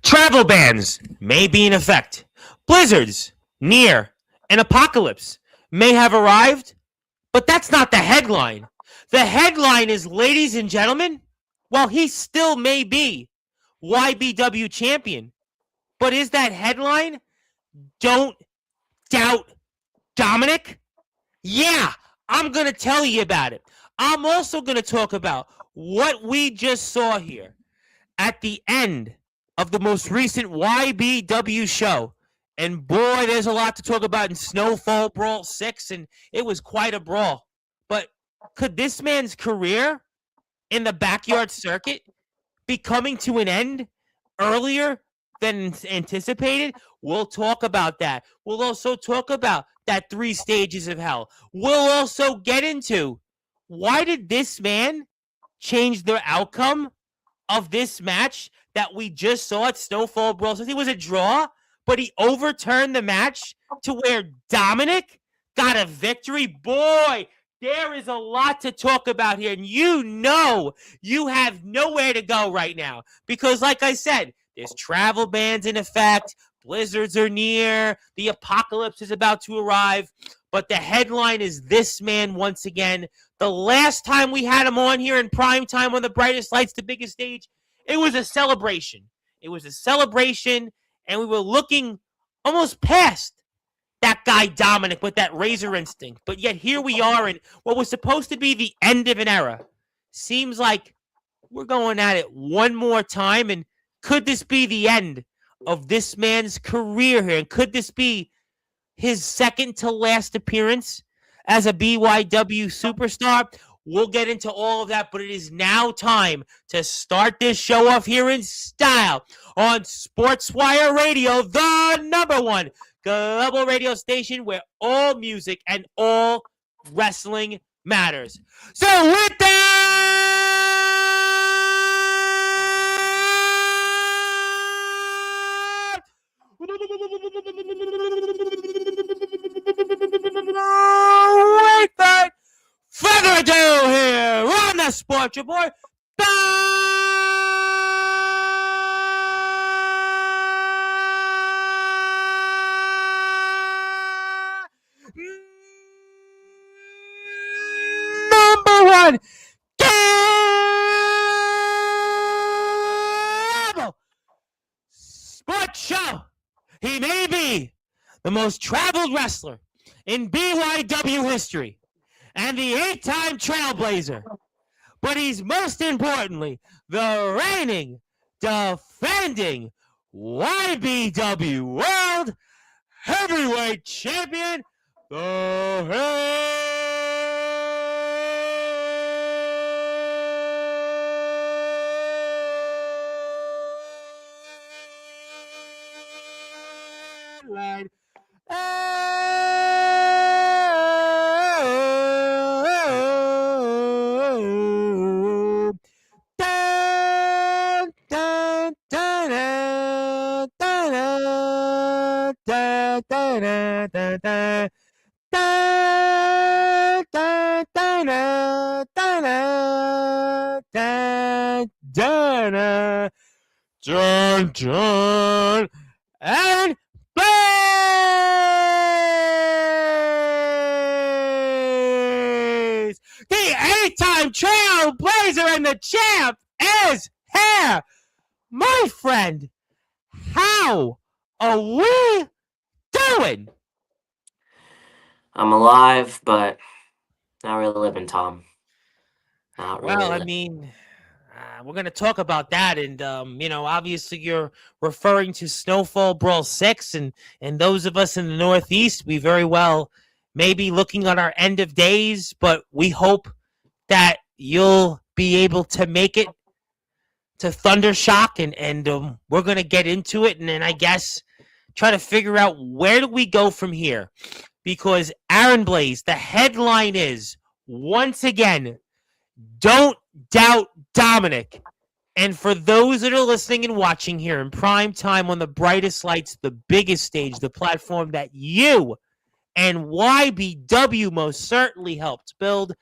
Travel bans may be in effect. Blizzards near an apocalypse may have arrived, but that's not the headline. The headline is, ladies and gentlemen, while he still may be YBW champion, but is that headline? Don't doubt Dominic? Yeah, I'm going to tell you about it. I'm also going to talk about what we just saw here at the end of the most recent YBW show. And boy, there's a lot to talk about in Snowfall Brawl 6, and it was quite a brawl. But could this man's career in the backyard circuit be coming to an end earlier than anticipated? We'll talk about that. We'll also talk about that 3 stages of hell. We'll also get into why did this man change the outcome of this match that we just saw at Snowfall Brawl. It was a draw, but he overturned the match to where Dominic got a victory. Boy, there is a lot to talk about here, and you know you have nowhere to go right now because, like I said, there's travel bans in effect, blizzards are near, the apocalypse is about to arrive, but the headline is this man once again. The last time we had him on here in prime time on the brightest lights, the biggest stage, it was a celebration. It was a celebration, and we were looking almost past that guy Dominic with that razor instinct. But yet here we are in what was supposed to be the end of an era. Seems like we're going at it one more time, and could this be the end of this man's career here? And could this be his second to last appearance as a BYW superstar? We'll get into all of that, but it is now time to start this show off here in style on Sportzwire Radio, the #1 global radio station where all music and all wrestling matters. So with that, without further ado, here on the Sports Report, #1 global sports show. He may be the most traveled wrestler in BYW history and the 8-time trailblazer, but he's most importantly the reigning, defending YBW World Heavyweight Champion, the headline. John and Blaze! The 8-time trailblazer and the champ is here! My friend, how are we doing? I'm alive, but not really living, Tom. Not really. Well, I mean, we're going to talk about that. And, obviously you're referring to Snowfall Brawl 6. And those of us in the Northeast, we very well may be looking on our end of days. But we hope that you'll be able to make it to Thundershock. And we're going to get into it. And then I guess try to figure out where do we go from here. Because Aaron Blaze, the headline is, once again, don't doubt Dominic. And for those that are listening and watching here in prime time on the brightest lights, the biggest stage, the platform that you and YBW most certainly helped build,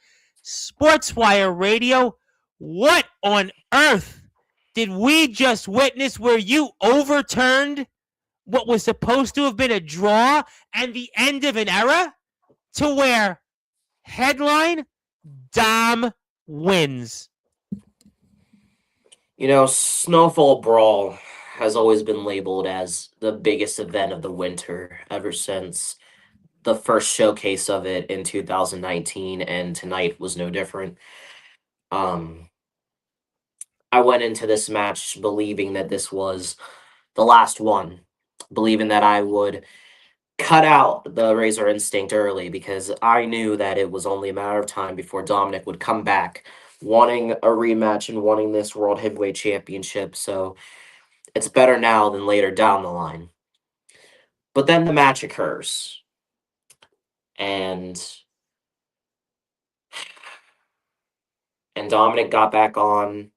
Sportswire Radio, what on earth did we just witness where you overturned what was supposed to have been a draw and the end of an era to where headline Dom wins? Snowfall Brawl has always been labeled as the biggest event of the winter ever since the first showcase of it in 2019, and tonight was no different. Um, I went into this match believing that this was the last one, believing that I would cut out the Razor Instinct early because I knew that it was only a matter of time before Dominic would come back wanting a rematch and wanting this World Heavyweight Championship. So it's better now than later down the line. But then the match occurs, and Dominic got back on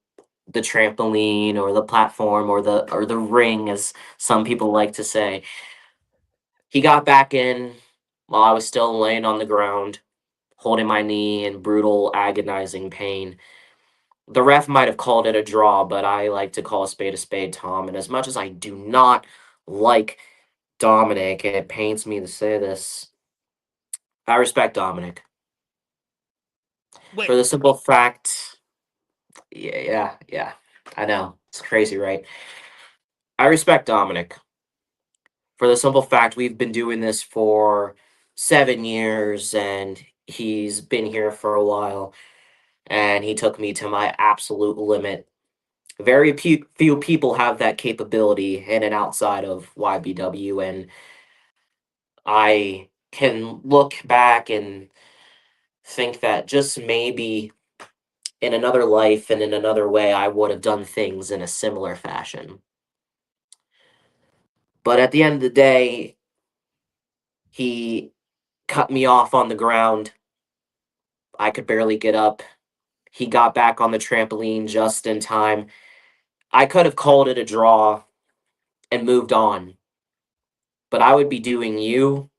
the trampoline or the platform or the ring, as some people like to say. He got back in while I was still laying on the ground, holding my knee in brutal, agonizing pain. The ref might have called it a draw, but I like to call a spade, Tom. And as much as I do not like Dominic, and it pains me to say this, I respect Dominic. Wait, For the simple fact, yeah, I know. It's crazy, right? I respect Dominic. For the simple fact, we've been doing this for 7 years, and he's been here for a while, and he took me to my absolute limit. Very few people have that capability in and outside of YBW, and I can look back and think that just maybe in another life and in another way, I would have done things in a similar fashion. But at the end of the day, he cut me off on the ground. I could barely get up. He got back on the trampoline just in time. I could have called it a draw and moved on, but I would be doing you,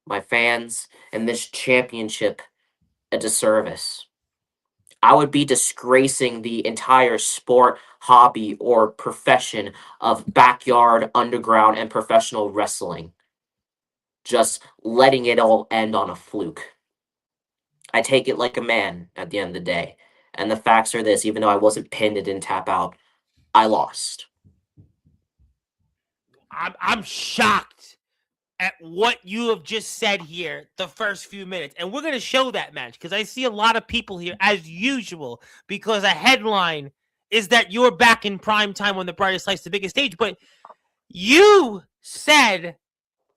my fans, and this championship a disservice. I would be disgracing the entire sport, hobby, or profession of backyard, underground, and professional wrestling. Just letting it all end on a fluke. I take it like a man at the end of the day. And the facts are this: even though I wasn't pinned and didn't tap out, I lost. I'm shocked at what you have just said here the first few minutes. And we're going to show that match because I see a lot of people here, as usual, because a headline is that you're back in prime time on the brightest lights, the biggest stage. But you said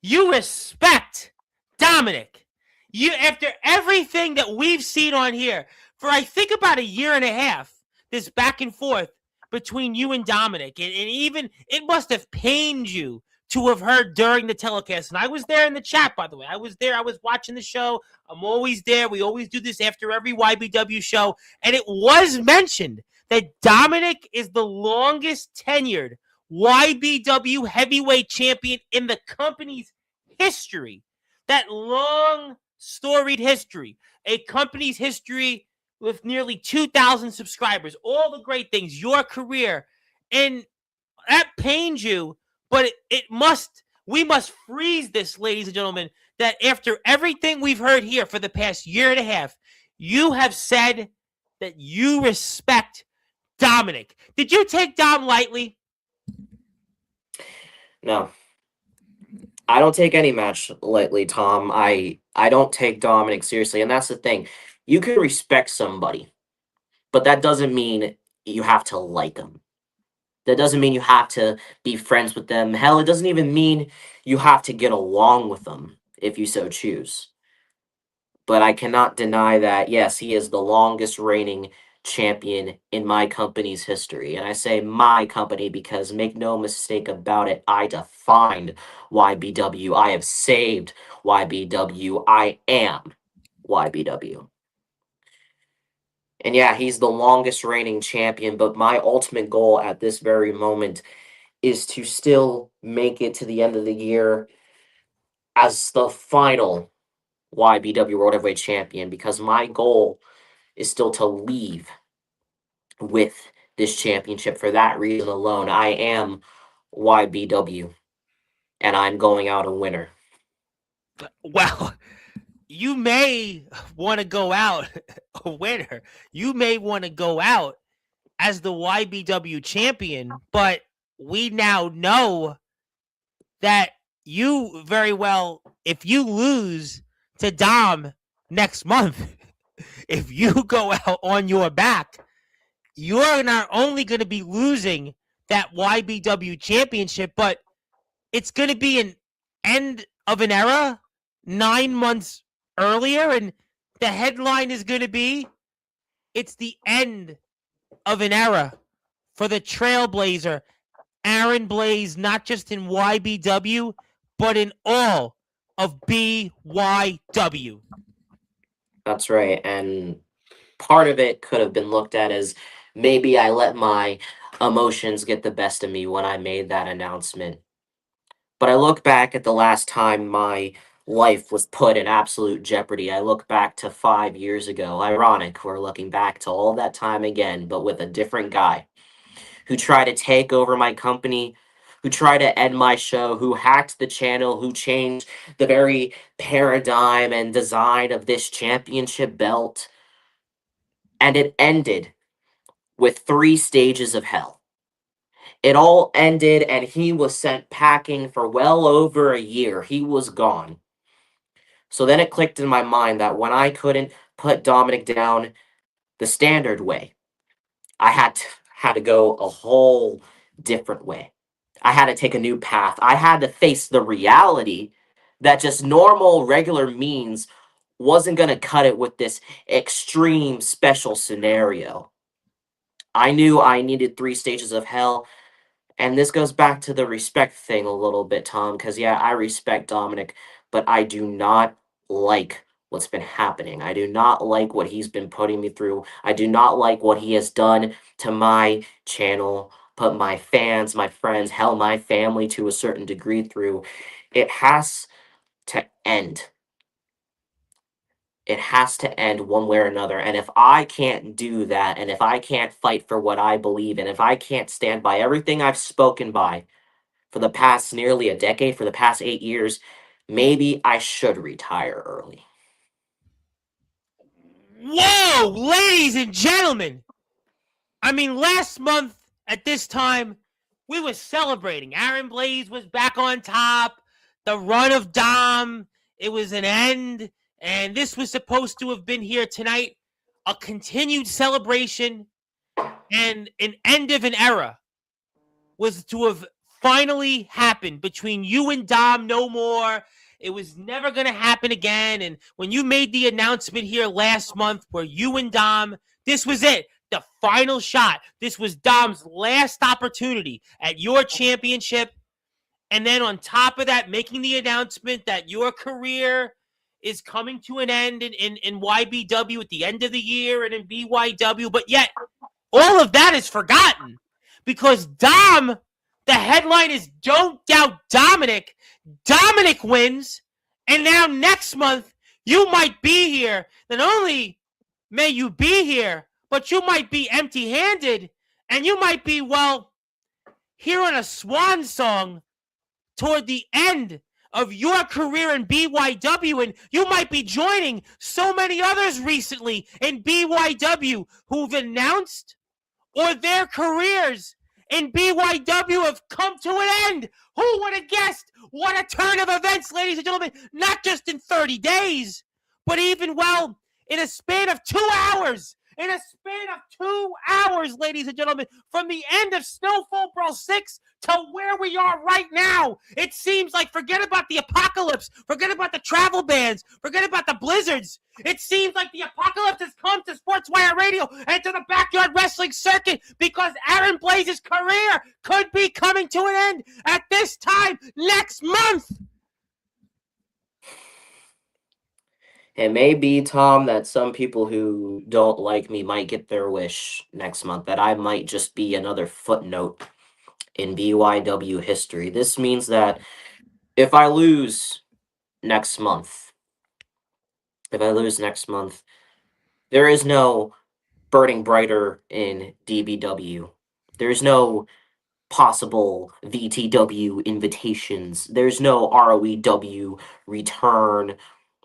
you respect Dominic. You, after everything that we've seen on here for I think about a year and a half, this back and forth between you and Dominic, and even it must have pained you to have heard during the telecast. And I was there in the chat, by the way. I was there. I was watching the show. I'm always there. We always do this after every YBW show. And it was mentioned that Dominic is the longest tenured YBW heavyweight champion in the company's history. That long storied history. A company's history with nearly 2,000 subscribers. All the great things. Your career. And that pains you, but we must freeze this, ladies and gentlemen, that after everything we've heard here for the past year and a half, you have said that you respect Dominic. Did you take Dom lightly? No. I don't take any match lightly, Tom. I don't take Dominic seriously, and that's the thing. You can respect somebody, but that doesn't mean you have to like them. That doesn't mean you have to be friends with them. Hell, it doesn't even mean you have to get along with them if you so choose. But I cannot deny that, yes, he is the longest reigning champion in my company's history. And I say my company because make no mistake about it, I defined YBW. I have saved YBW. I am YBW. And yeah, he's the longest reigning champion, but my ultimate goal at this very moment is to still make it to the end of the year as the final YBW World Heavyweight Champion, because my goal is still to leave with this championship for that reason alone. I am YBW, and I'm going out a winner. Well, you may want to go out a winner. You may want to go out as the YBW champion, but we now know that you very well, if you lose to Dom next month, if you go out on your back, you're not only going to be losing that YBW championship, but it's going to be an end of an era 9 months earlier. And the headline is going to be, it's the end of an era for the Trailblazer, Aaron Blaze, not just in YBW, but in all of BYW. That's right. And part of it could have been looked at as maybe I let my emotions get the best of me when I made that announcement. But I look back at the last time my life was put in absolute jeopardy. I look back to 5 years ago. Ironic, we're looking back to all that time again, but with a different guy who tried to take over my company, who tried to end my show, who hacked the channel, who changed the very paradigm and design of this championship belt. And it ended with 3 stages of hell. It all ended, and he was sent packing for well over a year. He was gone. So then it clicked in my mind that when I couldn't put Dominic down the standard way, I had to go a whole different way. I had to take a new path. I had to face the reality that just normal, regular means wasn't going to cut it with this extreme special scenario. I knew I needed 3 stages of hell. And this goes back to the respect thing a little bit, Tom, because yeah, I respect Dominic, but I do not like what's been happening. I do not like what he's been putting me through. I do not like what he has done to my channel, put my fans, my friends, hell, my family to a certain degree through. It has to end. It has to end one way or another. And if I can't do that, and if I can't fight for what I believe in, if I can't stand by everything I've spoken by for the past nearly a decade, for the past 8 years, maybe I should retire early. Whoa, ladies and gentlemen. I mean, last month at this time, we were celebrating. Aaron Blaze was back on top. The run of Dom, it was an end. And this was supposed to have been here tonight. A continued celebration and an end of an era was to have finally happened between you and Dom. No more. It was never going to happen again. And when you made the announcement here last month where you and Dom, this was it. The final shot. This was Dom's last opportunity at your championship. And then on top of that, making the announcement that your career is coming to an end in YBW at the end of the year and in BYW. But yet, all of that is forgotten because Dom, the headline is Don't Doubt Dominic. Dominic wins. And now next month, you might be here. Not only may you be here, but you might be empty-handed. And you might be, well, hearing a swan song toward the end of your career in BYW, and you might be joining so many others recently in BYW who've announced or their careers in BYW have come to an end. Who would have guessed? What a turn of events, ladies and gentlemen, not just in 30 days, but even, well, in a span of 2 hours. In a span of 2 hours, ladies and gentlemen, from the end of Snowfall Brawl 6 to where we are right now. It seems like forget about the apocalypse, forget about the travel bans, forget about the blizzards. It seems like the apocalypse has come to Sportswire Radio and to the backyard wrestling circuit because Aaron Blaze's career could be coming to an end at this time next month. It may be, Tom, that some people who don't like me might get their wish next month, that I might just be another footnote in BYW history. This means that if I lose next month, there is no burning brighter in DBW. There's no possible VTW invitations. There's no ROEW return.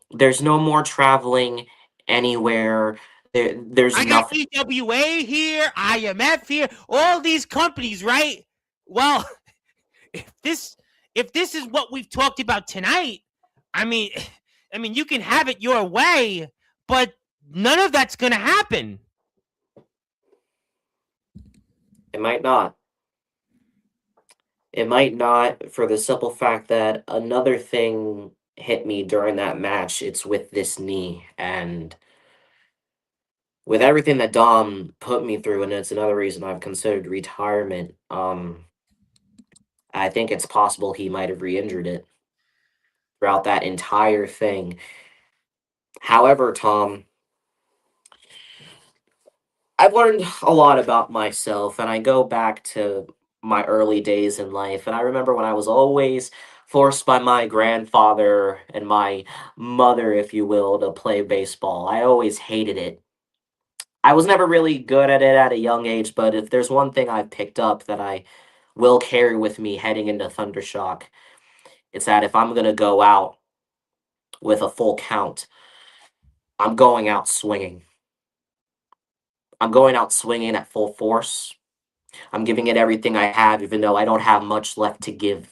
There's no more traveling anywhere. There's I got nothing. EWA here, IMF here, all these companies, right? Well, if this is what we've talked about tonight, I mean, you can have it your way, but none of that's going to happen. It might not. It might not, for the simple fact that another thing hit me during that match. It's with this knee, and with everything that Dom put me through, and it's another reason I've considered retirement. I think it's possible he might have re-injured it throughout that entire thing. However, Tom, I've learned a lot about myself, and I go back to my early days in life, and I remember when I was always forced by my grandfather and my mother, if you will, to play baseball. I always hated it. I was never really good at it at a young age, but if there's one thing I've picked up that I will carry with me heading into Thundershock, it's that if I'm going to go out with a full count, I'm going out swinging. I'm going out swinging at full force. I'm giving it everything I have, even though I don't have much left to give.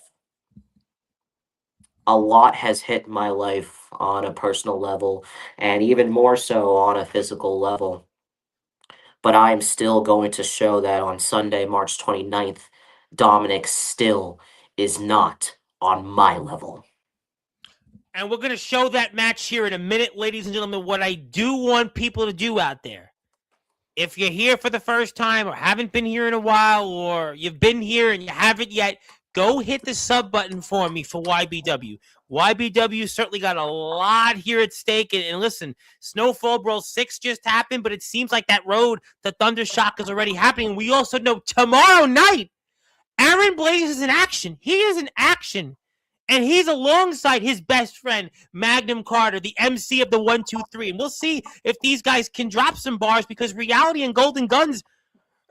A lot has hit my life on a personal level, and even more so on a physical level. But I am still going to show that on Sunday, March 29th, Dominic still is not on my level. And we're going to show that match here in a minute, ladies and gentlemen. What I do want people to do out there, if you're here for the first time or haven't been here in a while, or you've been here and you haven't yet, go hit the sub button for me for YBW. YBW certainly got a lot here at stake. And listen, Snowfall Brawl 6 just happened, but it seems like that road to Thundershock is already happening. We also know tomorrow night, Aaron Blaze is in action. He is in action. And he's alongside his best friend, Magnum Carter, the MC of the 1-2-3. And we'll see if these guys can drop some bars, because Reality and Golden Guns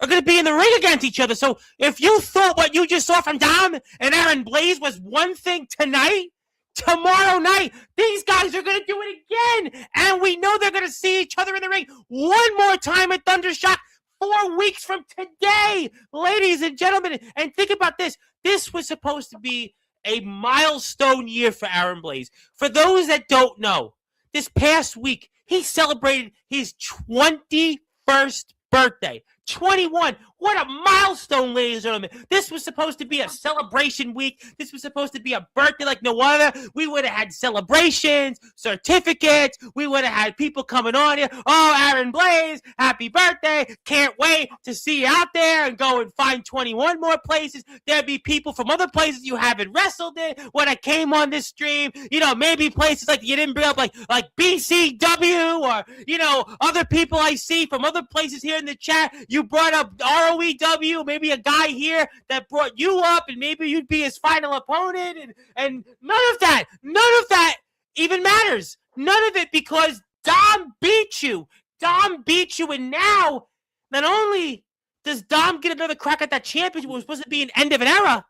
are going to be in the ring against each other. So if you thought what you just saw from Dom and Aaron Blaze was one thing tonight, tomorrow night, these guys are going to do it again. And we know they're going to see each other in the ring one more time at Thundershock 4 weeks from today, ladies and gentlemen. And think about this. This was supposed to be a milestone year for Aaron Blaze. For those that don't know, this past week, he celebrated his 21st birthday. 21. What a milestone, ladies and gentlemen. This was supposed to be a celebration week. This was supposed to be a birthday like no other. We would have had celebrations, certificates. We would have had people coming on here. Oh, Aaron Blaze, happy birthday. Can't wait to see you out there and go and find 21 more places. There'd be people from other places you haven't wrestled in when I came on this stream. You know, maybe places like you didn't bring up, like BCW, or, you know, other people I see from other places here in the chat. You brought up ROEW, maybe a guy here that brought you up, and maybe you'd be his final opponent, and none of that even matters. None of it, because Dom beat you. Dom beat you, and now, not only does Dom get another crack at that championship, it was supposed to be an end of an era,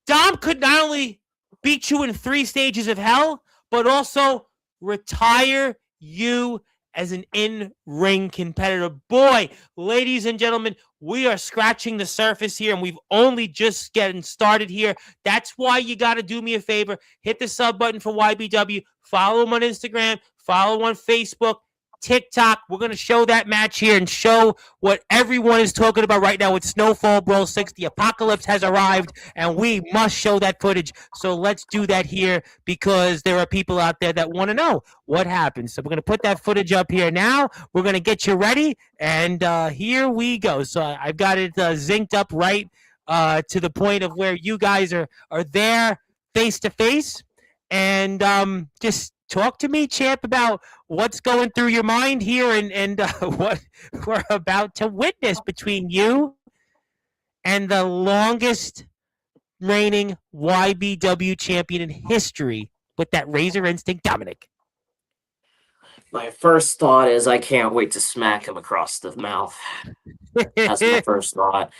Dom could not only beat you in 3 stages of hell, but also retire you as an in-ring competitor. Boy, ladies and gentlemen, we are scratching the surface here, and we've only just getting started here. That's why you got to do me a favor. Hit the sub button for YBW. Follow him on Instagram. Follow him on Facebook, TikTok. We're going to show that match here and show what everyone is talking about right now with Snowfall Brawl 6. The apocalypse has arrived, and we must show that footage. So let's do that here, because there are people out there that want to know what happened. So we're going to put that footage up here now. We're going to get you ready, and here we go. So I've got it zinced up right to the point of where you guys are there face-to-face. And just talk to me, champ, about what's going through your mind here, and what we're about to witness between you and the longest reigning YBW champion in history with that Razor Instinct, Dominic. My first thought is I can't wait to smack him across the mouth. That's my first thought.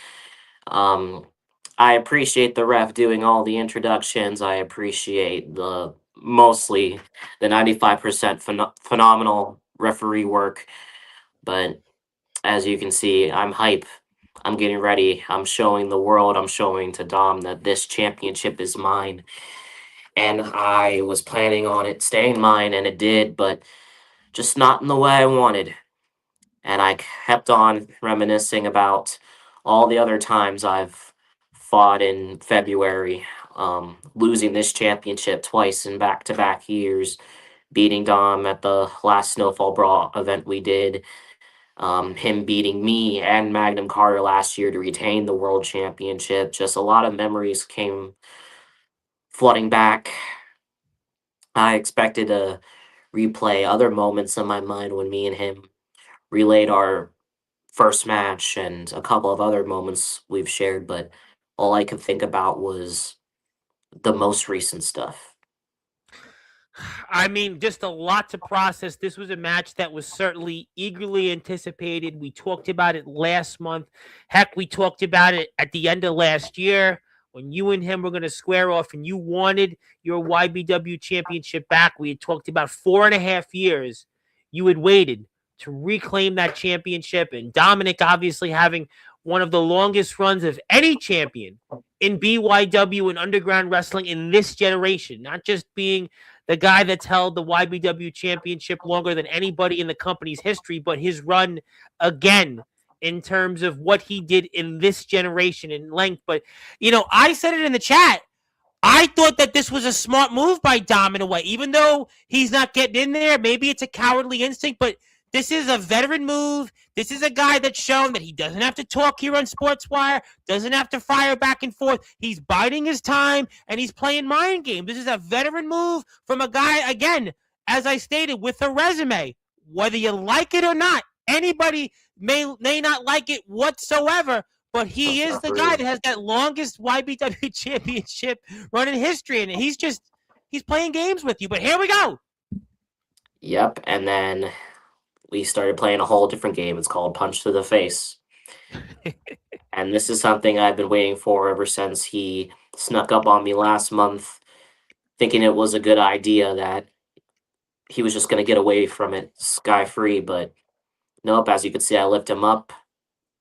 Um, I appreciate the ref doing all the introductions. I appreciate the mostly the 95% phenomenal referee work. But as you can see, I'm hype. I'm getting ready. I'm showing the world, I'm showing to Dom that this championship is mine. And I was planning on it staying mine, and it did, but just not in the way I wanted. And I kept on reminiscing about all the other times I've fought in February, losing this championship twice in back-to-back years, beating Dom at the last Snowfall Brawl event we did, him beating me and Magnum Carter last year to retain the world championship. Just a lot of memories came flooding back. I expected to replay other moments in my mind when me and him relayed our first match and a couple of other moments we've shared, but all I could think about was the most recent stuff. I mean, just a lot to process. This was a match that was certainly eagerly anticipated. We talked about it last month. Heck, we talked about it at the end of last year when you and him were going to square off and you wanted your YBW championship back. We had talked about 4.5 years you had waited to reclaim that championship. And Dominic obviously having one of the longest runs of any champion in BYW and underground wrestling in this generation, not just being the guy that's held the YBW championship longer than anybody in the company's history, but his run again in terms of what he did in this generation in length. But, I said it in the chat. I thought that this was a smart move by Dom in a way, even though he's not getting in there. Maybe it's a cowardly instinct, but this is a veteran move. This is a guy that's shown that he doesn't have to talk here on Sportswire, doesn't have to fire back and forth. He's biding his time, and he's playing mind games. This is a veteran move from a guy, again, as I stated, with a resume. Whether you like it or not, anybody may not like it whatsoever, but he is the guy that has that longest YBW championship run in history, and he's playing games with you. But here we go. Yep, and then we started playing a whole different game. It's called Punch to the Face. And this is something I've been waiting for ever since he snuck up on me last month, thinking it was a good idea that he was just going to get away from it sky-free. But nope, as you can see, I lift him up,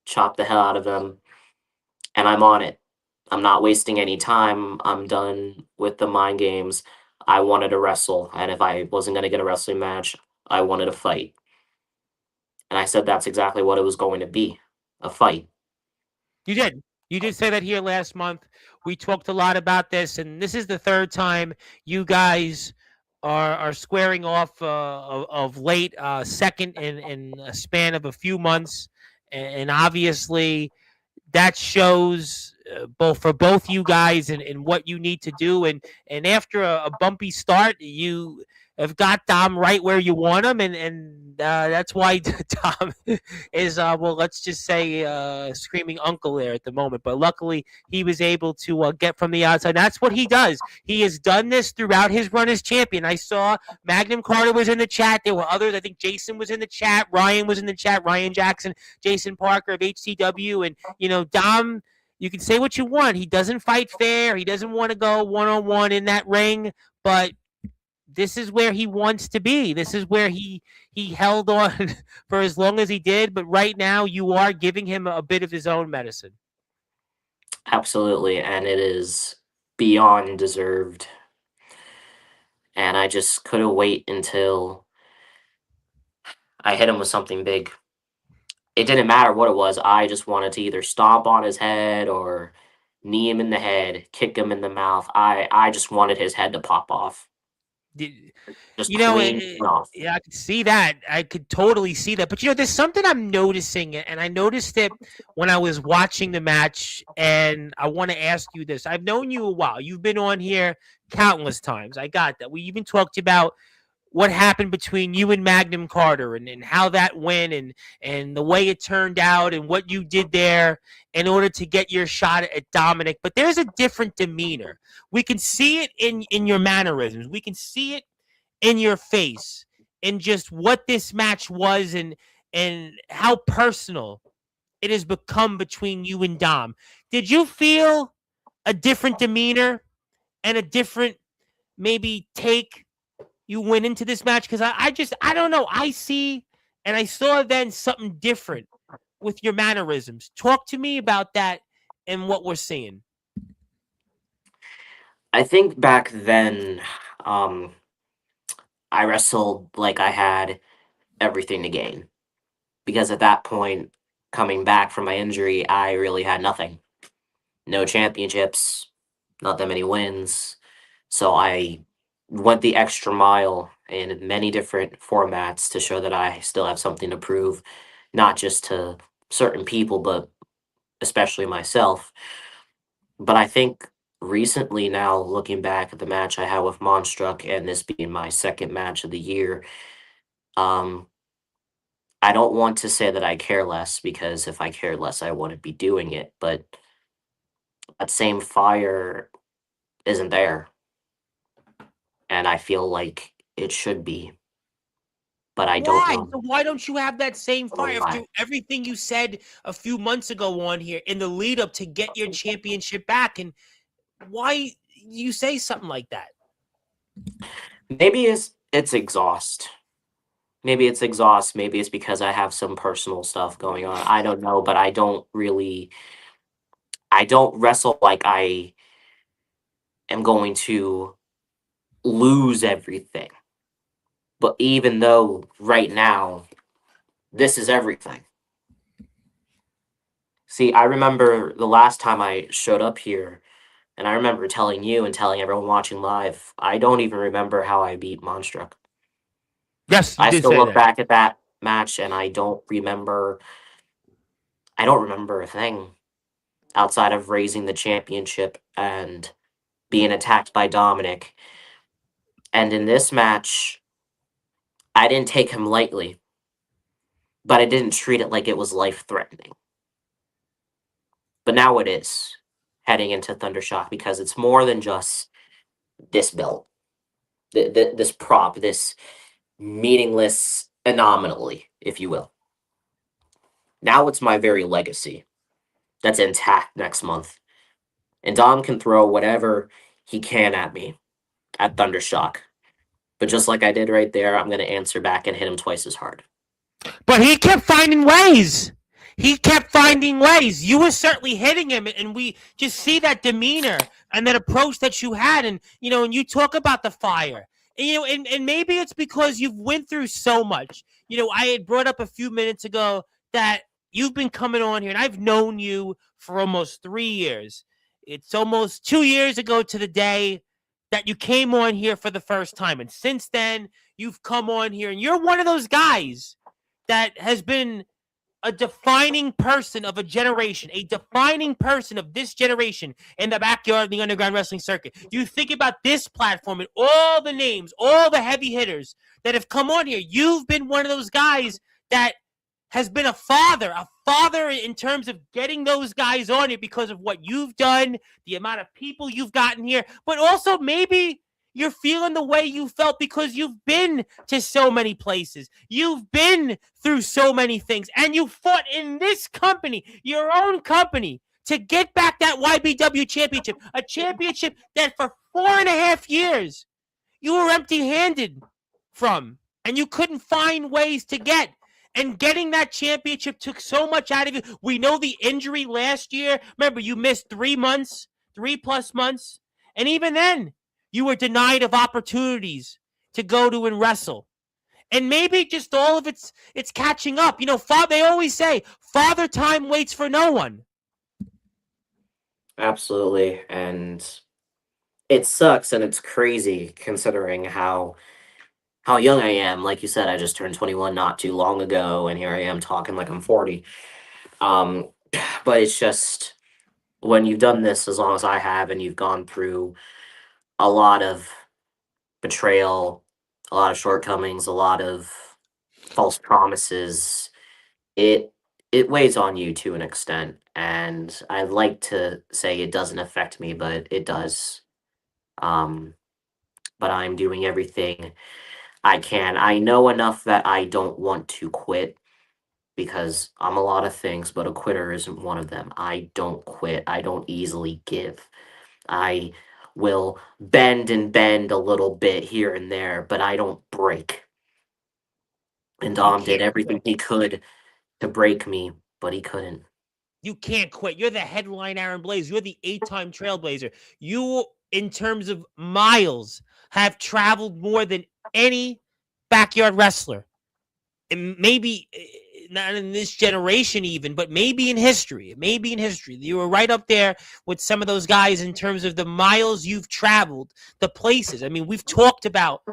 chop the hell out of him, and I'm on it. I'm not wasting any time. I'm done with the mind games. I wanted to wrestle, and if I wasn't going to get a wrestling match, I wanted to fight. And I said that's exactly what it was going to be, a fight. You did. You did say that here last month. We talked a lot about this, and this is the third time you guys are squaring off of late, second in a span of a few months, and obviously that shows both for both you guys and what you need to do. And after a bumpy start, you have got Dom right where you want him, and that's why Dom is well, let's just say screaming uncle there at the moment. But luckily, he was able to get from the outside. That's what he does. He has done this throughout his run as champion. I saw Magnum Carter was in the chat. There were others. I think Jason was in the chat. Ryan was in the chat. Ryan Jackson, Jason Parker of HCW, and Dom. You can say what you want. He doesn't fight fair. He doesn't want to go one-on-one in that ring, but this is where he wants to be. This is where he held on for as long as he did. But right now, you are giving him a bit of his own medicine. Absolutely, and it is beyond deserved. And I just couldn't wait until I hit him with something big. It didn't matter what it was. I just wanted to either stomp on his head or knee him in the head, kick him in the mouth. I just wanted his head to pop off. Just clean off. Yeah, I could see that. I could totally see that. But there's something I'm noticing, and I noticed it when I was watching the match. And I want to ask you this: I've known you a while. You've been on here countless times. I got that. We even talked about what happened between you and Magnum Carter and how that went and the way it turned out and what you did there in order to get your shot at Dominic. But there's a different demeanor. We can see it in your mannerisms. We can see it in your face. in just what this match was and how personal it has become between you and Dom. Did you feel a different demeanor and a different maybe take you went into this match? Because I don't know. I see and I saw then something different with your mannerisms. Talk to me about that and what we're seeing. I think back then, um, I wrestled like I had everything to gain because at that point, coming back from my injury, I really had nothing. No championships, not that many wins. So I went the extra mile in many different formats to show that I still have something to prove, not just to certain people, but especially myself. But I think recently now, looking back at the match I had with Monstruck and this being my second match of the year, um, I don't want to say that I care less because if I cared less, I wouldn't be doing it. But that same fire isn't there, and I feel like it should be, but I don't Why? know So why don't you have that same fire why. after everything you said a few months ago on here in the lead up to get your championship back? And why you say something like that? Maybe it's exhaust. Maybe it's exhaust. Maybe it's because I have some personal stuff going on. I don't know, but I don't wrestle like I am going to lose everything. But even though right now this is everything. See, I remember the last time I showed up here, and I remember telling you and telling everyone watching live, I don't even remember how I beat Monstruck. Yes, you I did still say look that. back at that match and I don't remember a thing outside of raising the championship and being attacked by Dominic. And in this match, I didn't take him lightly, but I didn't treat it like it was life threatening. But now it is heading into Thundershock because it's more than just this belt, this prop, this meaningless anomaly, if you will. Now it's my very legacy that's intact next month. And Dom can throw whatever he can at me at Thundershock. But just like I did right there, I'm going to answer back and hit him twice as hard. But he kept finding ways. He kept finding ways. You were certainly hitting him, and we just see that demeanor and that approach that you had. And and you talk about the fire. And maybe it's because you've went through so much. I had brought up a few minutes ago that you've been coming on here, and I've known you for almost 3 years. It's almost 2 years ago to the day that you came on here for the first time. And since then, you've come on here, and you're one of those guys that has been a defining person of a generation, a defining person of this generation in the backyard of the underground wrestling circuit. You think about this platform and all the names, all the heavy hitters that have come on here. You've been one of those guys that has been a father in terms of getting those guys on it because of what you've done, the amount of people you've gotten here, but also maybe you're feeling the way you felt because you've been to so many places. You've been through so many things, and you fought in this company, your own company, to get back that YBW championship, a championship that for 4.5 years you were empty-handed from, and you couldn't find ways to get. And getting that championship took so much out of you. We know the injury last year. Remember, you missed 3 months, 3+ months. And even then, you were denied of opportunities to go to and wrestle. And maybe just all of it's catching up. They always say, Father Time waits for no one. Absolutely. And it sucks and it's crazy considering how young I am. Like you said, I just turned 21 not too long ago, and here I am talking like I'm 40. Um, but it's just when you've done this as long as I have, and you've gone through a lot of betrayal, a lot of shortcomings, a lot of false promises, it it weighs on you to an extent. And I'd like to say it doesn't affect me, but it does. Um, but I'm doing everything I can. I know enough that I don't want to quit because I'm a lot of things, but a quitter isn't one of them. I don't quit. I don't easily give. I will bend and bend a little bit here and there, but I don't break. And You Dom did can't everything quit. he could to break me, but he couldn't. You can't quit. You're the headline Aaron Blaze. You're the 8-time Trailblazer. You, in terms of miles, have traveled more than any backyard wrestler. And maybe not in this generation even, but maybe in history. Maybe in history. You were right up there with some of those guys in terms of the miles you've traveled, the places. I mean, we've talked about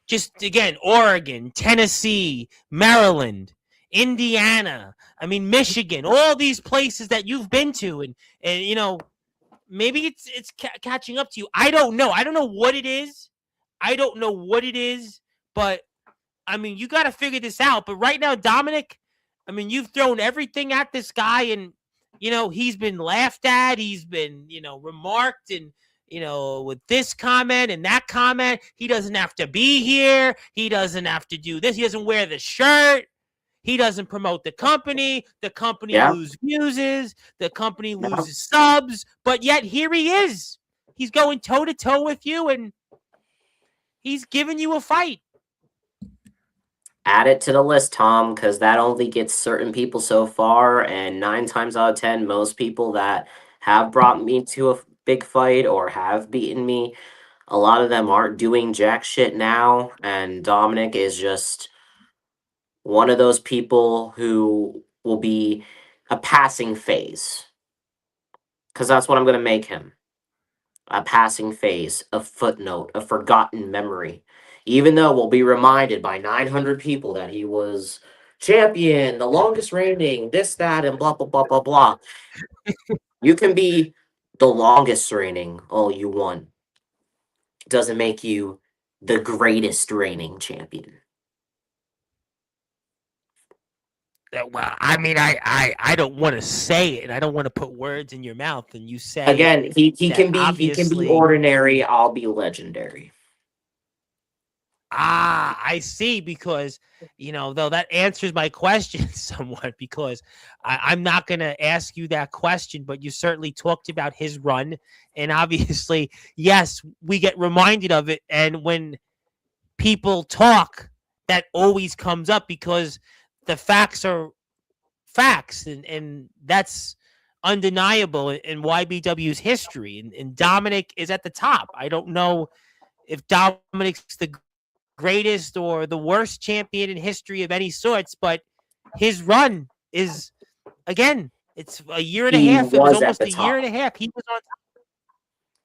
just, again, Oregon, Tennessee, Maryland, Indiana, I mean, Michigan, all these places that you've been to. And maybe it's catching up to you. I don't know. I don't know what it is. I don't know what it is, but I mean, you got to figure this out. But right now, Dominic, I mean, you've thrown everything at this guy, and he's been laughed at. He's been remarked, and with this comment and that comment, he doesn't have to be here. He doesn't have to do this. He doesn't wear the shirt. He doesn't promote the company. The company Yeah. loses views. The company Yeah. loses subs. But yet here he is. He's going toe to toe with you, and he's giving you a fight. Add it to the list, Tom, because that only gets certain people so far, and 9 times out of 10, most people that have brought me to a big fight or have beaten me, a lot of them aren't doing jack shit now, and Dominic is just one of those people who will be a passing phase, because that's what I'm going to make him. A passing phase, a footnote, a forgotten memory. Even though we'll be reminded by 900 people that he was champion, the longest reigning, this, that, and blah, blah, blah, blah, blah. You can be the longest reigning all you want. Doesn't make you the greatest reigning champion. Well, I mean, I don't want to say it. I don't want to put words in your mouth, and you say Again, he that can be obviously. ordinary, I'll be legendary. I see, because though that answers my question somewhat, because I'm not going to ask you that question, but you certainly talked about his run, and obviously, yes, we get reminded of it, and when people talk, that always comes up because the facts are facts, and that's undeniable in YBW's history, and Dominic is at the top. I don't know if Dominic's the greatest or the worst champion in history of any sorts, but his run is, again, it's a year and a He half. It was was at almost the a year and top. a half. He was on top.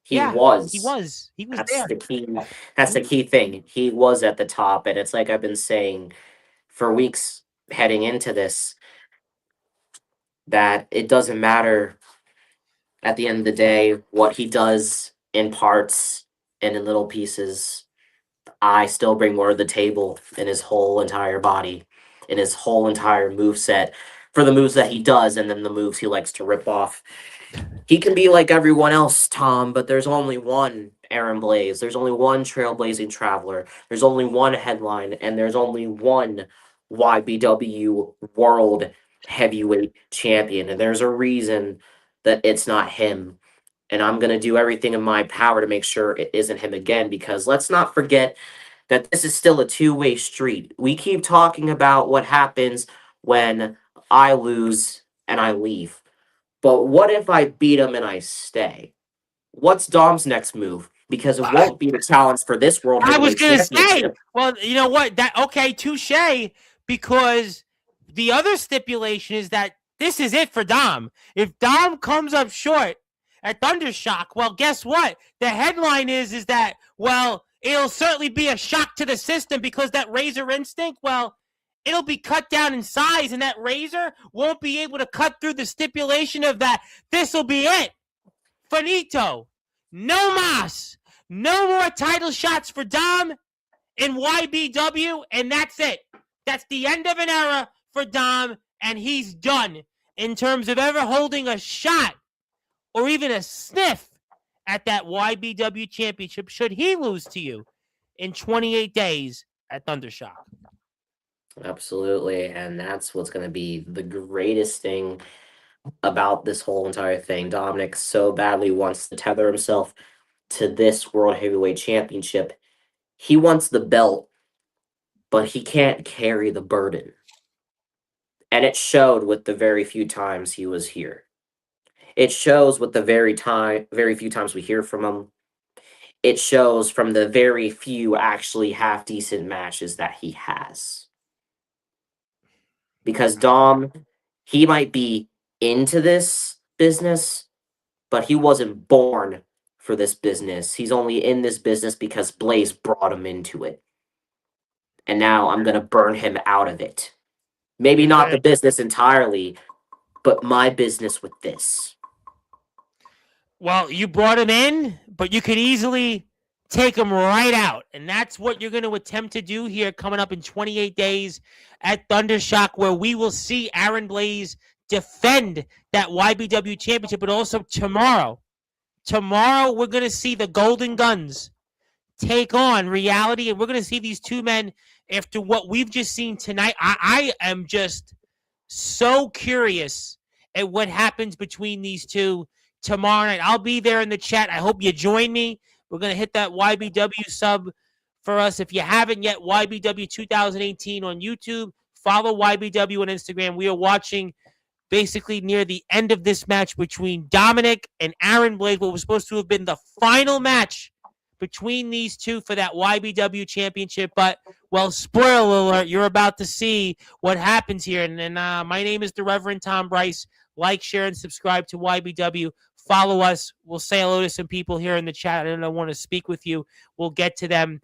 He Yeah, was. he was That's there. the key. That's the key thing. He was at the top, and it's like I've been saying for weeks heading into this that it doesn't matter at the end of the day what he does in parts and in little pieces. I still bring more to the table in his whole entire body, in his whole entire move set for the moves that he does, and then the moves he likes to rip off. He can be like everyone else, Tom, but there's only one Aaron Blaze. There's only one Trailblazing Traveler. There's only one headline, and there's only one YBW World Heavyweight Champion. And there's a reason that it's not him. And I'm going to do everything in my power to make sure it isn't him again, because let's not forget that this is still a two-way street. We keep talking about what happens when I lose and I leave. But what if I beat him and I stay? What's Dom's next move? Because it I, won't be the challenge for this World I was Heavyweight gonna say, Championship. well, you know what? That okay, touche. Because the other stipulation is that this is it for Dom. If Dom comes up short at Thundershock, well, guess what? The headline is that, well, it'll certainly be a shock to the system because that Razor Instinct, well, it'll be cut down in size, and that Razor won't be able to cut through the stipulation of that. This will be it. Finito. No mas. No more title shots for Dom in YBW, and that's it. That's the end of an era for Dom, and he's done in terms of ever holding a shot or even a sniff at that YBW championship should he lose to you in 28 days at Thundershock. Absolutely, and that's what's going to be the greatest thing about this whole entire thing. Dominic so badly wants to tether himself to this World Heavyweight Championship. He wants the belt, but he can't carry the burden. And it showed with the very few times he was here. It shows with the very few times we hear from him. It shows from the very few actually half decent matches that he has. Because Dom, he might be into this business, but he wasn't born for this business. He's only in this business because Blaze brought him into it. And now I'm going to burn him out of it. Maybe not the business entirely, but my business with this. Well, you brought him in, but you could easily take him right out. And that's what you're going to attempt to do here coming up in 28 days at Thundershock, where we will see Aaron Blaze defend that YBW championship. But also tomorrow, we're going to see the Golden Guns take on Reality. And we're going to see these two men after what we've just seen tonight. I am just so curious at what happens between these two tomorrow night. I'll be there in the chat. I hope you join me. We're going to hit that YBW sub for us. If you haven't yet, YBW 2018 on YouTube. Follow YBW on Instagram. We are watching basically near the end of this match between Dominic and Aaron Blaze, what was supposed to have been the final match between these two for that YBW championship. But, well, spoiler alert, you're about to see what happens here. And my name is the Reverend Tom Bryce. Like, share, and subscribe to YBW. Follow us. We'll say hello to some people here in the chat, and I want to speak with you. We'll get to them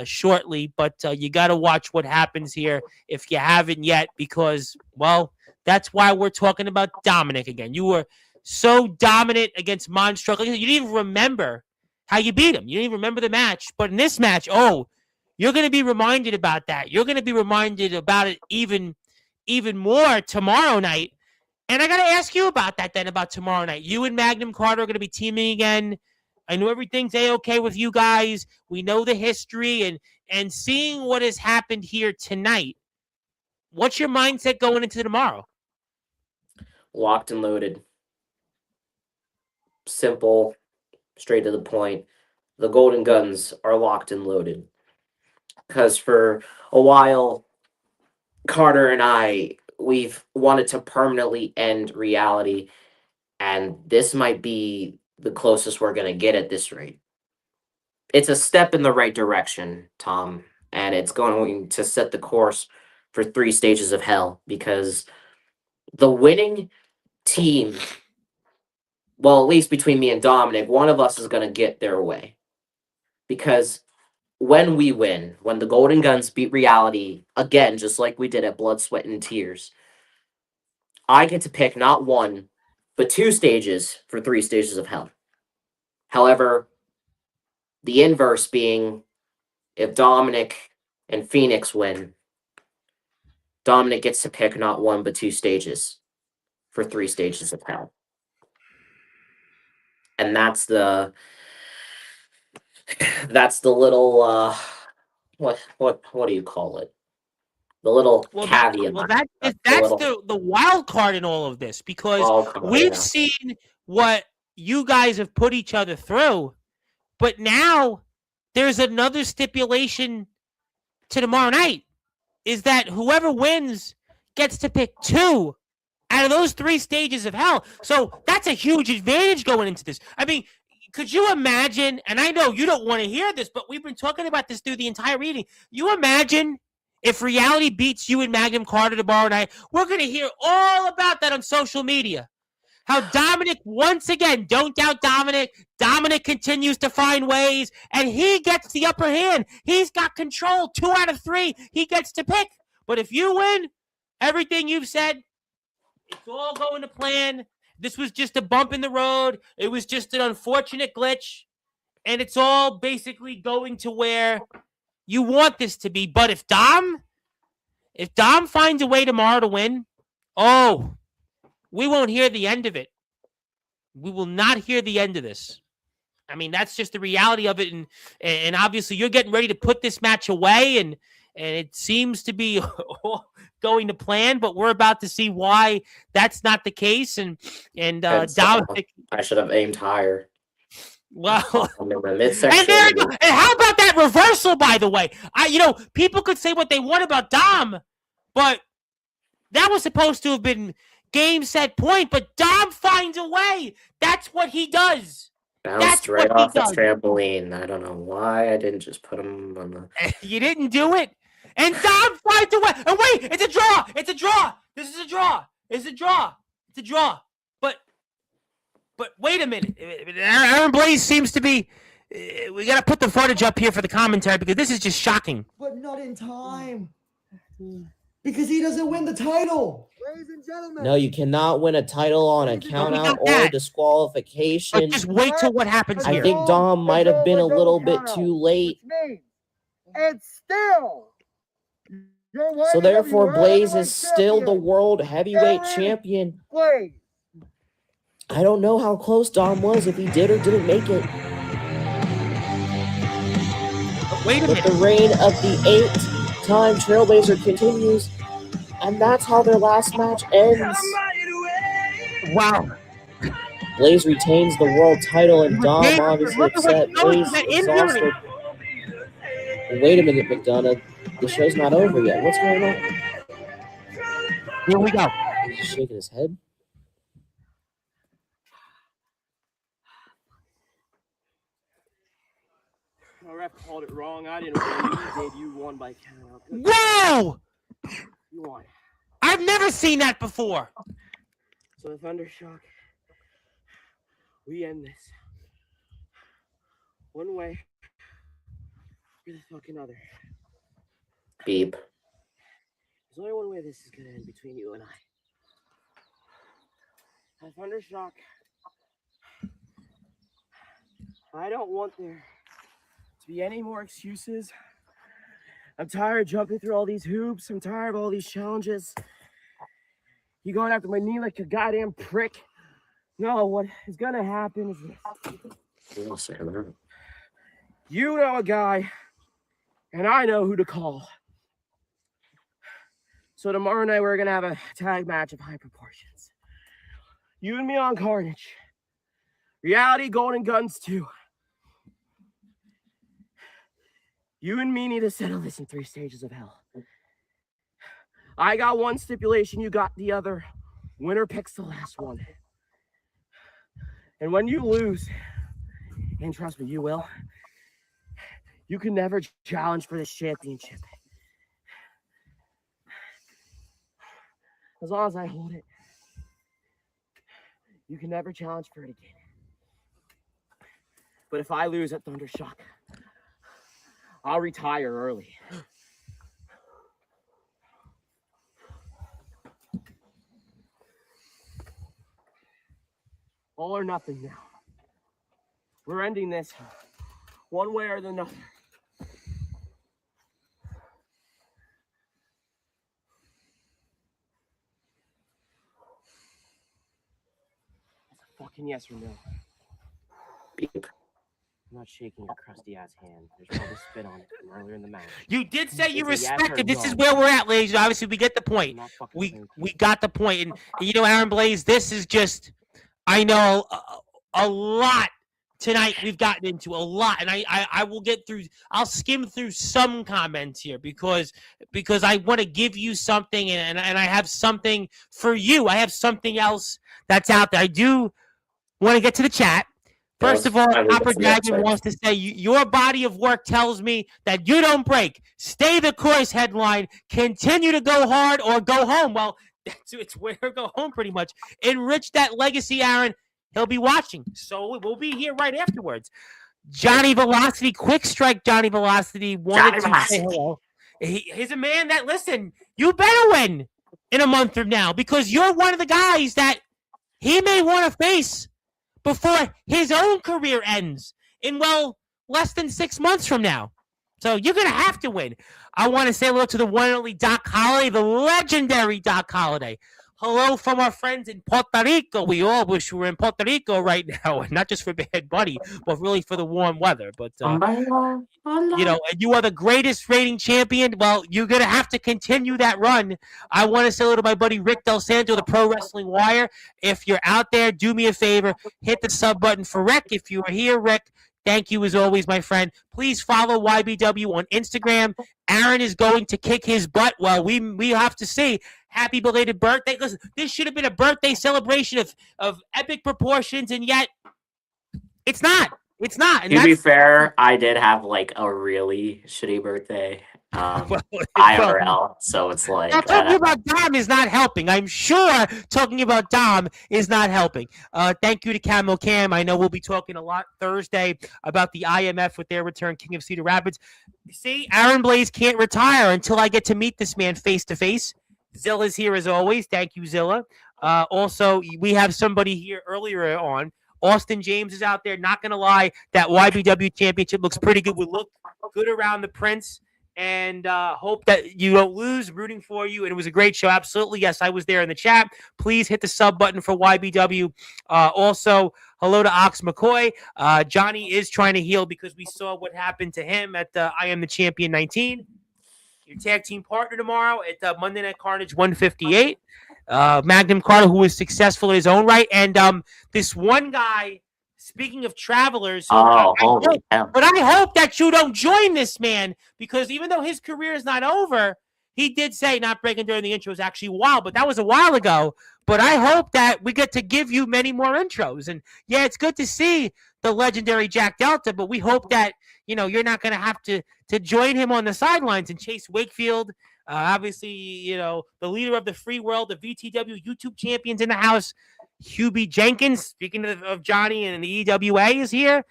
shortly, but you got to watch what happens here if you haven't yet, because, well, that's why we're talking about Dominic again. You were so dominant against Monstruck. You didn't even remember how you beat him. You didn't even remember the match. But in this match, you're going to be reminded about that. You're going to be reminded about it even more tomorrow night. And I got to ask you about that then, about tomorrow night. You and Magnum Carter are going to be teaming again. I know everything's A-okay with you guys. We know the history, and seeing what has happened here tonight, what's your mindset going into tomorrow? Locked and loaded. Simple, straight to the point. The Golden Guns are locked and loaded. Because for a while, Carter and we've wanted to permanently end Reality, and this might be the closest we're going to get at this rate. It's a step in the right direction, Tom, and it's going to set the course for 3 stages of hell, because the winning team, well, at least between me and Dominic, one of us is going to get their way. Because when we win, when the Golden Guns beat Reality, again, just like we did at Blood, Sweat, and Tears, I get to pick not 1, but 2 stages for 3 stages of hell. However, the inverse being, if Dominic and Phoenix win, Dominic gets to pick not 1, but 2 stages for 3 stages of hell. And that's the little what do you call it? The little caveat. Well, that's the wild card in all of this, because we've seen what you guys have put each other through, but now there's another stipulation to tomorrow night, is that whoever wins gets to pick 2 out of those 3 stages of hell. So that's a huge advantage going into this. I mean, could you imagine, and I know you don't want to hear this, but we've been talking about this through the entire meeting. You imagine if Reality beats you and Magnum Carter tomorrow night? We're going to hear all about that on social media. How Dominic, once again, don't doubt Dominic. Dominic continues to find ways, and he gets the upper hand. He's got control. 2 out of 3, he gets to pick. But if you win, everything you've said, it's all going to plan. This was just a bump in the road. It was just an unfortunate glitch. And it's all basically going to where you want this to be. But if Dom finds a way tomorrow to win, we won't hear the end of it. We will not hear the end of this. I mean, that's just the reality of it. And obviously, you're getting ready to put this match away, and it seems to be going to plan. But we're about to see why that's not the case. And Dominic, I should have aimed higher. Well, in the midsection. And there you go. And how about that reversal? By the way, people could say what they want about Dom, but that was supposed to have been game, set, point. But Dom finds a way. That's what he does. Bounced right off the trampoline. I don't know why I didn't just put him on the. You didn't do it. And Dom finds a way. And wait, it's a draw. It's a draw. This is a draw. It's a draw. It's a draw. But wait a minute. Aaron Blaze seems to be. We got to put the footage up here for the commentary because this is just shocking. But not in time. Because he doesn't win the title. Ladies and gentlemen. No, you cannot win a title on a countout or disqualification. But just wait till what happens here. I think Dom might have been a little bit too late. And still. So therefore, Blaze is still the world heavyweight champion. Blaze. I don't know how close Dom was, if he did or didn't make it. Wait a minute. But the reign of the 8-time Trailblazer continues, and that's how their last match ends. Wow. Blaze retains the world title, and Dom obviously upset. Blaze exhausted. Wait a minute, McDonough. The show's not over yet. What's going on? Here we go. He's shaking his head. My ref called it wrong. I didn't win. You did. You won by count. Whoa! You won. I've never seen that before. So the Thundershock, we end this one way or the fucking other. Beep. There's only one way this is gonna end between you and I. The Thundershock. I don't want there to be any more excuses. I'm tired of jumping through all these hoops. I'm tired of all these challenges. You going after my knee like a goddamn prick. No, what is gonna happen is this. You know a guy, and I know who to call. So tomorrow night we're gonna have a tag match of high proportions. You and me on Carnage. Reality Golden Guns 2. You and me need to settle this in 3 stages of hell. I got one stipulation, you got the other. Winner picks the last one. And when you lose, and trust me, you will, you can never challenge for this championship. As long as I hold it, you can never challenge for it again. But if I lose at Thundershock, I'll retire early. All or nothing now. We're ending this one way or another. It's a fucking yes or no. Beep. I'm not shaking your crusty ass hand. There's probably spit on it from earlier in the match. You did say you It's a yes respect or it. This no. is where we're at, ladies. Obviously, we get the point. I'm not fucking We saying we got the point. And you know, Aaron Blaze, this is just, I know a lot tonight we've gotten into, a lot. And I will get through, I'll skim through some comments here because I want to give you something and I have something for you. I have something else that's out there. I do want to get to the chat. First of all, Copper Dragon wants to say, your body of work tells me that you don't break. Stay the course, headline. Continue to go hard or go home. Well, it's where to go home pretty much. Enrich that legacy, Aaron. He'll be watching. So we'll be here right afterwards. Johnny Velocity, quick strike Johnny Velocity. Wanted to say hello. He's a man that, listen, you better win in a month from now because you're one of the guys that he may want to face before his own career ends in, well, less than 6 months from now. So you're going to have to win. I want to say hello to the one and only Doc Holliday, the legendary Doc Holliday. hello from our friends in Puerto Rico. We all wish we were in Puerto Rico right now, and not just for Bad Bunny, but really for the warm weather. But and you are the greatest rating champion. Well, you're gonna have to continue that run. I want to say hello to my buddy Rick Del Santo, the Pro Wrestling Wire. If you're out there, do me a favor, hit the sub button for Rick. If you are here, Rick, thank you as always, my friend. Please follow YBW on Instagram. Aaron is going to kick his butt. Well, we have to see. Happy belated birthday. Listen, this should have been a birthday celebration of epic proportions, and yet it's not. It's not. And To be fair, I did have like a really shitty birthday. IRL, so it's like talking about Dom is not helping. I'm sure talking about Dom is not helping. Thank you to Camo Cam. I know we'll be talking a lot Thursday about the IMF with their return, King of Cedar Rapids. See, Aaron Blaze can't retire until I get to meet this man face to face. Zilla's here as always. Thank you, Zilla. Also, we have somebody here earlier on. Austin James is out there. Not going to lie, that YBW championship looks pretty good. We look good around the Prince. And hope that you don't lose. Rooting for you. And it was a great show. Absolutely. Yes, I was there in the chat. Please hit the sub button for YBW. Also, hello to Ox McCoy. Johnny is trying to heal because we saw what happened to him at the I Am the Champion 19. Your tag team partner tomorrow at Monday Night Carnage 158. Magnum Carter, who was successful in his own right. And this one guy, speaking of travelers, but I hope that you don't join this man, because even though his career is not over, he did say, not breaking during the intro, was actually wild, but that was a while ago. But I hope that we get to give you many more intros. And yeah, it's good to see the legendary Jack Delta, but we hope that, you're not going to have to join him on the sidelines. And Chase Wakefield, obviously, the leader of the free world, the VTW YouTube champions in the house, Hubie Jenkins, speaking of Johnny and the EWA, is here.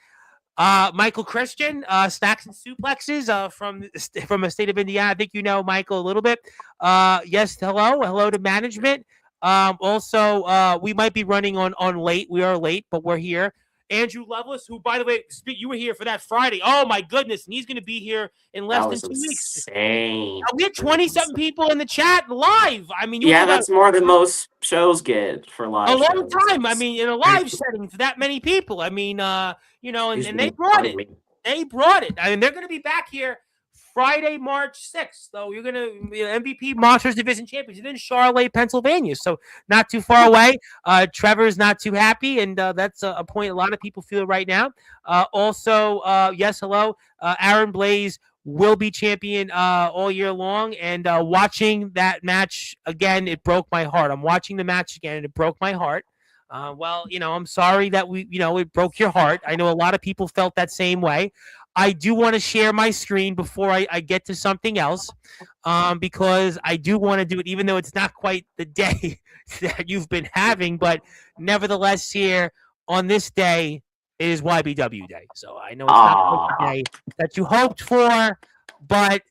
Michael Christian, Stacks and Suplexes from the state of Indiana. I think you know Michael a little bit. Yes, hello to management. Also, we might be running on late. We are late, but we're here. Andrew Loveless, who, by the way, you were here for that Friday. Oh, my goodness. And he's going to be here in less than 2 weeks. Insane. We had 20-something people in the chat live. I mean, that's more than most shows get for live. A long time. I mean, in a live setting for that many people. I mean, and they brought it. They brought it. I mean, they're going to be back here Friday, March 6th. So you're going to MVP Monsters Division Champions in Charlotte, Pennsylvania. So not too far away. Trevor's not too happy, and that's a point a lot of people feel right now. Also, yes, hello. Aaron Blaze will be champion all year long, and watching that match again, it broke my heart. I'm watching the match again, and it broke my heart. Well, I'm sorry that it broke your heart. I know a lot of people felt that same way. I do want to share my screen before I get to something else, because I do want to do it, even though it's not quite the day that you've been having. But nevertheless, here on this day, it is YBW Day. So I know it's not the day that you hoped for, but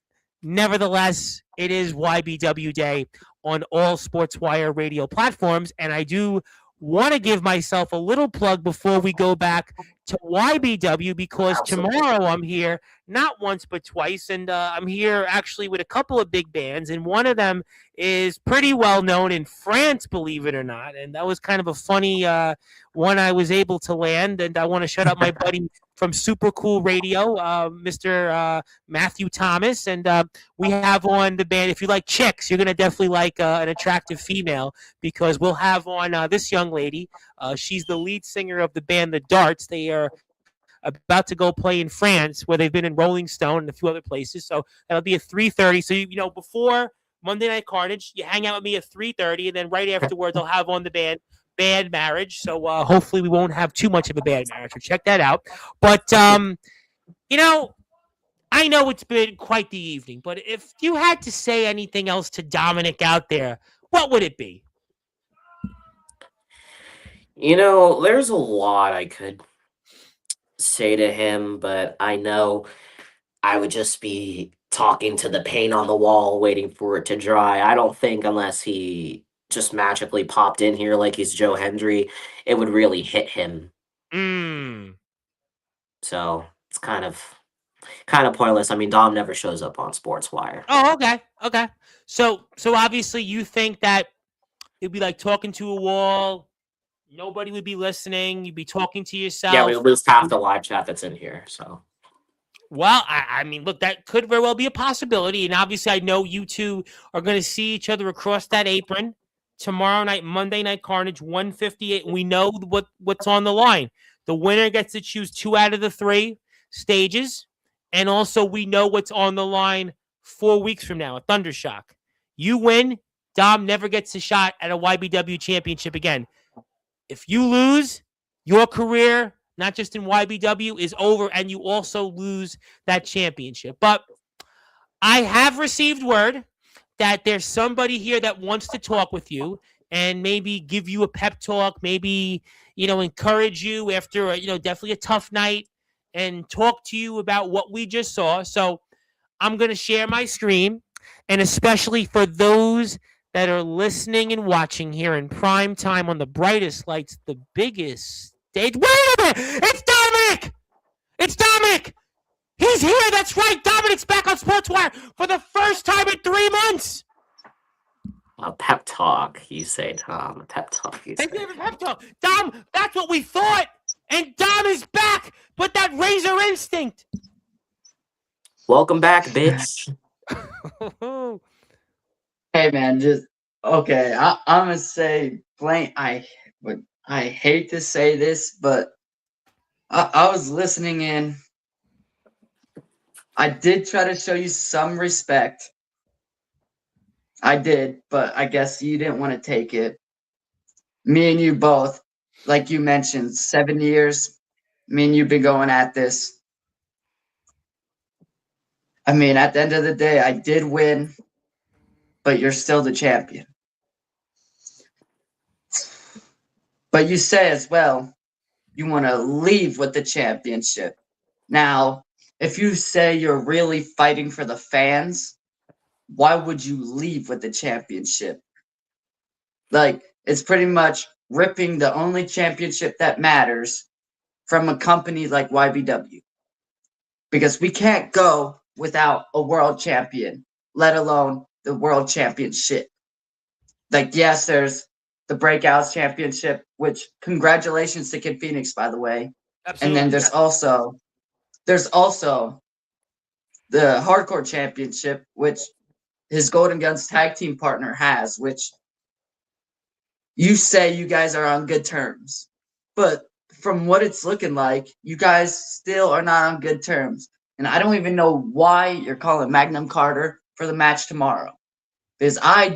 nevertheless, it is YBW Day on all Sportswire radio platforms. And I do want to give myself a little plug before we go back to YBW, because tomorrow I'm here not once but twice, and I'm here actually with a couple of big bands, and one of them is pretty well known in France, believe it or not, and that was kind of a funny one I was able to land. And I want to shout out my buddy from Super Cool Radio, Mr. Matthew Thomas, and we have on the band. If you like chicks, you're going to definitely like an attractive female, because we'll have on this young lady. She's the lead singer of the band The Darts. They are about to go play in France, where they've been in Rolling Stone and a few other places. So that'll be at 3:30. So, before Monday Night Carnage, you hang out with me at 3:30, and then right afterwards I'll have on the band Bad Marriage. So hopefully we won't have too much of a bad marriage. So check that out. But, I know it's been quite the evening, but if you had to say anything else to Dominic out there, what would it be? There's a lot I could say to him, but I know I would just be talking to the paint on the wall, waiting for it to dry. I don't think, unless he just magically popped in here like he's Joe Hendry, it would really hit him. So it's kind of pointless. I mean, Dom never shows up on Sportswire. Oh, okay. So obviously you think that it'd be like talking to a wall. Nobody would be listening. You'd be talking to yourself. Yeah, we lose half the live chat that's in here. So, well, I mean, look, that could very well be a possibility. And obviously, I know you two are going to see each other across that apron tomorrow night, Monday Night Carnage, 158. And we know what's on the line. The winner gets to choose 2 out of the 3 stages. And also, we know what's on the line 4 weeks from now, a Thundershock. You win, Dom never gets a shot at a YBW championship again. If you lose, your career, not just in YBW, is over, and you also lose that championship. But I have received word that there's somebody here that wants to talk with you and maybe give you a pep talk, maybe, encourage you after, definitely a tough night and talk to you about what we just saw. So I'm going to share my screen, and especially for those that are listening and watching here in prime time on the brightest lights, the biggest stage. Wait a minute! It's Dominic! It's Dominic! He's here! That's right! Dominic's back on Sportswire for the first time in 3 months! a pep talk, you say, Tom. A pep talk, you say. They gave a pep talk. Dom, that's what we thought! And Dom is back with that razor instinct! Welcome back, bitch. Hey man, just okay. I'm gonna say plain. I hate to say this, but I was listening in. I did try to show you some respect. I did, but I guess you didn't want to take it. Me and you both, like you mentioned, 7 years. Me and you've been going at this. I mean, at the end of the day, I did win, but you're still the champion. But you say as well, you want to leave with the championship. Now, if you say you're really fighting for the fans, why would you leave with the championship? Like, it's pretty much ripping the only championship that matters from a company like YBW. Because we can't go without a world champion, let alone the world championship. Like, yes, there's the Breakouts Championship, which congratulations to Kid Phoenix, by the way. Absolutely. And then there's also the Hardcore Championship, which his Golden Guns tag team partner has, which you say you guys are on good terms. But from what it's looking like, you guys still are not on good terms. And I don't even know why you're calling Magnum Carter for the match tomorrow. Because I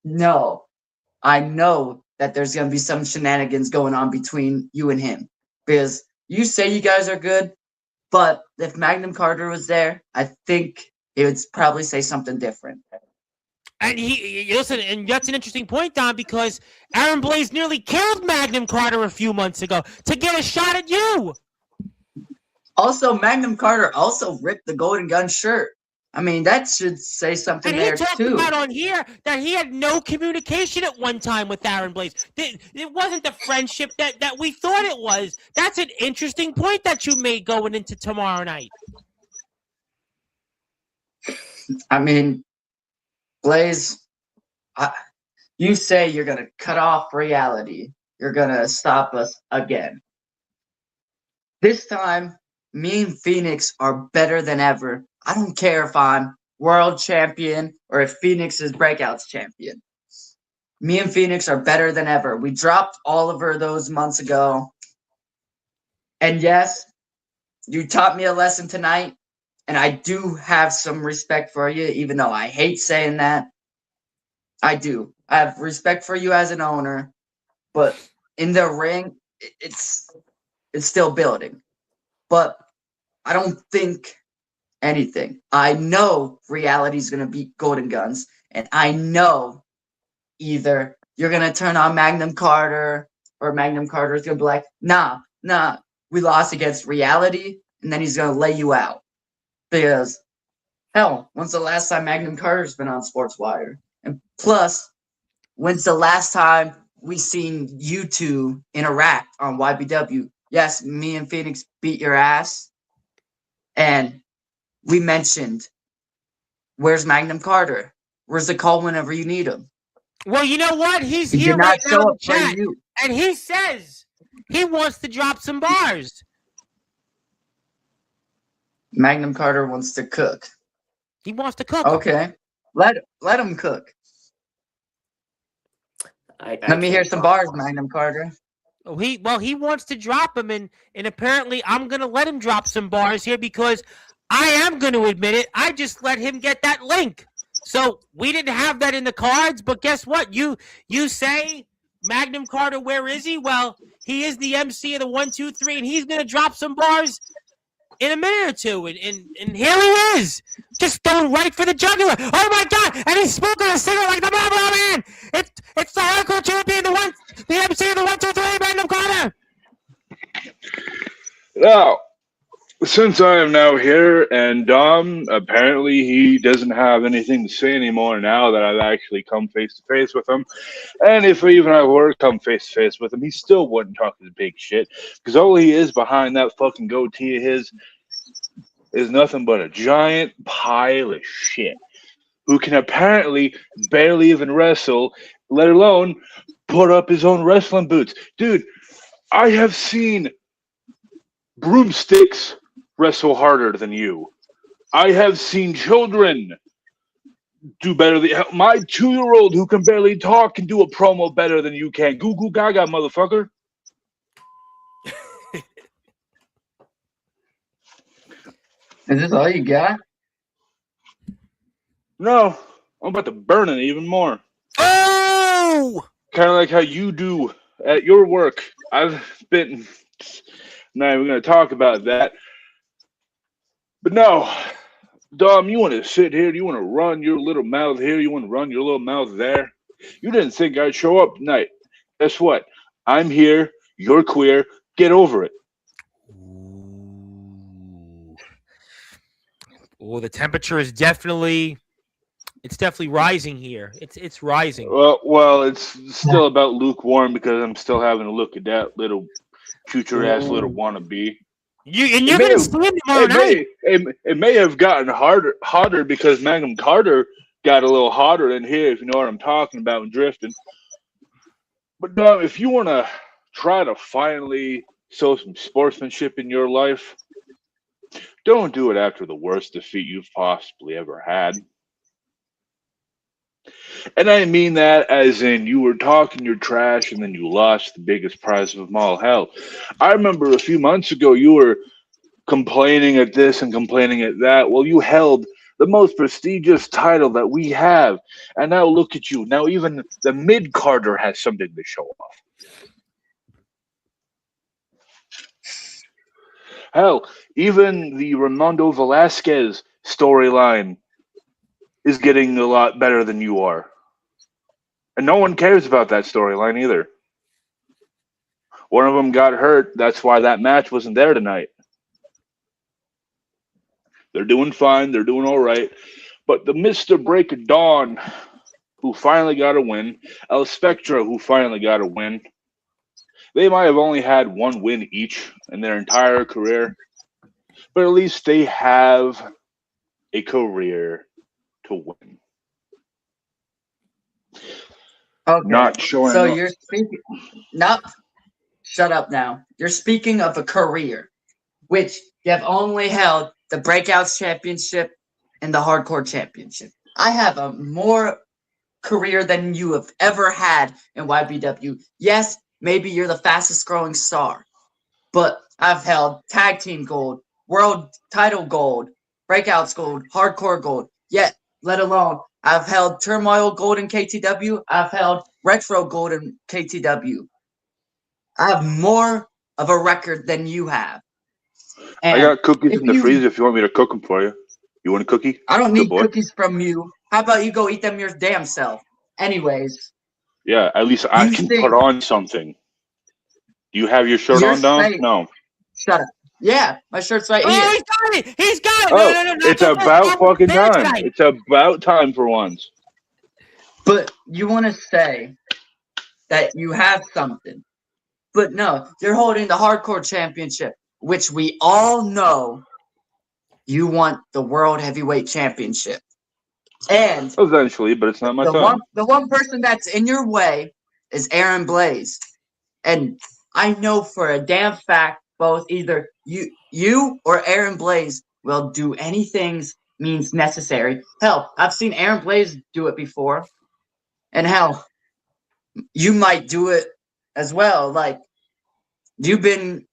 know that there's going to be some shenanigans going on between you and him. Because you say you guys are good, but if Magnum Carter was there, I think he would probably say something different. And listen, and that's an interesting point, Don, because Aaron Blaze nearly killed Magnum Carter a few months ago to get a shot at you. Also, Magnum Carter also ripped the Golden Gun shirt. I mean, that should say something there, too. And he talked about on here that he had no communication at one time with Aaron Blaze. It wasn't the friendship that we thought it was. That's an interesting point that you made going into tomorrow night. I mean, Blaze, you say you're going to cut off reality. You're going to stop us again. This time, me and Phoenix are better than ever. I don't care if I'm world champion or if Phoenix is Breakouts champion. Me and Phoenix are better than ever. We dropped Oliver those months ago. And yes, you taught me a lesson tonight. And I do have some respect for you, even though I hate saying that. I do. I have respect for you as an owner. But in the ring, it's still building. But I don't think anything. I know reality's going to beat Golden Guns. And I know either you're going to turn on Magnum Carter or Magnum Carter's going to be like, nah, we lost against reality. And then he's going to lay you out. Because, hell, when's the last time Magnum Carter's been on Sportswire? And plus, when's the last time we seen you two interact on YBW? Yes, me and Phoenix beat your ass. And we mentioned, where's Magnum Carter? Where's the call whenever you need him? Well, you know what? He's He here did not right now show in up the for chat, you. and he says he wants to drop some bars. Magnum Carter wants to cook. He wants to cook 'em. Okay, let him cook. Let me hear can't some drop bars, Magnum Carter. He wants to drop them, and apparently I'm gonna let him drop some bars here because I am gonna admit it. I just let him get that link, so we didn't have that in the cards. But guess what? You say Magnum Carter, where is he? Well, he is the MC of the 1, 2, 3, and he's gonna drop some bars in a minute or two, and here he is, just going right for the jugular. Oh my God! And he's smoking a cigarette like the Marlboro Man. It's the hardcore champion, the MC of the 1, 2, 3, Magnum Carter. Now, since I am now here, and Dom, apparently he doesn't have anything to say anymore now that I've actually come face to face with him. And if even I were to come face to face with him, he still wouldn't talk his big shit. Because all he is behind that fucking goatee of his is nothing but a giant pile of shit. Who can apparently barely even wrestle, let alone put up his own wrestling boots. Dude, I have seen broomsticks wrestle harder than you. I have seen children do better than my 2-year-old who can barely talk can do a promo better than you can. Goo goo gaga, motherfucker. Is this all you got? No, I'm about to burn it even more. Oh! Kind of like how you do at your work. I've been not even going to talk about that. But no, Dom, you want to sit here? You want to run your little mouth here? You want to run your little mouth there? You didn't think I'd show up tonight. Guess what? I'm here. You're queer. Get over it. Oh, the temperature is definitely rising here. It's rising. Well, it's still about lukewarm because I'm still having to look at that little future ass little wannabe. You're gonna see him tomorrow night. It may have gotten hotter because Magnum Carter got a little hotter in here, if you know what I'm talking about, and drifting. But Dom, if you want to try to finally show some sportsmanship in your life, don't do it after the worst defeat you've possibly ever had. And I mean that as in you were talking your trash and then you lost the biggest prize of them all. Hell, I remember a few months ago you were complaining at this and complaining at that. Well, you held the most prestigious title that we have. And now look at you. Now even the mid-carder has something to show off. Hell, even the Raimundo Velasquez storyline is getting a lot better than you are. And no one cares about that storyline either. One of them got hurt. That's why that match wasn't there tonight. They're doing fine. They're doing all right. But the Mr. Break of Dawn, who finally got a win, El Spectra, who finally got a win, they might have only had one win each in their entire career. But at least they have a career to win. Okay. Not showing So up. you're speaking. No, shut up now. You're speaking of a career, which you have only held the Breakouts Championship and the Hardcore Championship. I have a more career than you have ever had in YBW. Yes, maybe you're the fastest growing star, but I've held Tag Team Gold, World Title Gold, Breakouts Gold, Hardcore Gold. Yet, let alone, I've held Turmoil Gold in KTW. I've held Retro Gold in KTW. I have more of a record than you have. And I got cookies if in the freezer if you want me to cook them for you. You want a cookie? I don't Good need boy. cookies from you. How about you go eat them your damn self? Anyways. Yeah, at least I You can think- put on something. Do you have your shirt You're on, Dom? saying- No. Shut up. Yeah, my shirt's right Oh, here. he's got it! He's got it! Oh, No, it's about fucking time. Tonight. It's about time for once. But you want to say that you have something. But no, you're holding the Hardcore Championship, which we all know you want the World Heavyweight Championship. And Eventually, but it's not my time. the one person that's in your way is Aaron Blaze. And I know for a damn fact both either you or Aaron Blaze will do anything means necessary. Hell, I've seen Aaron Blaze do it before. And hell, you might do it as well. Like, you've been,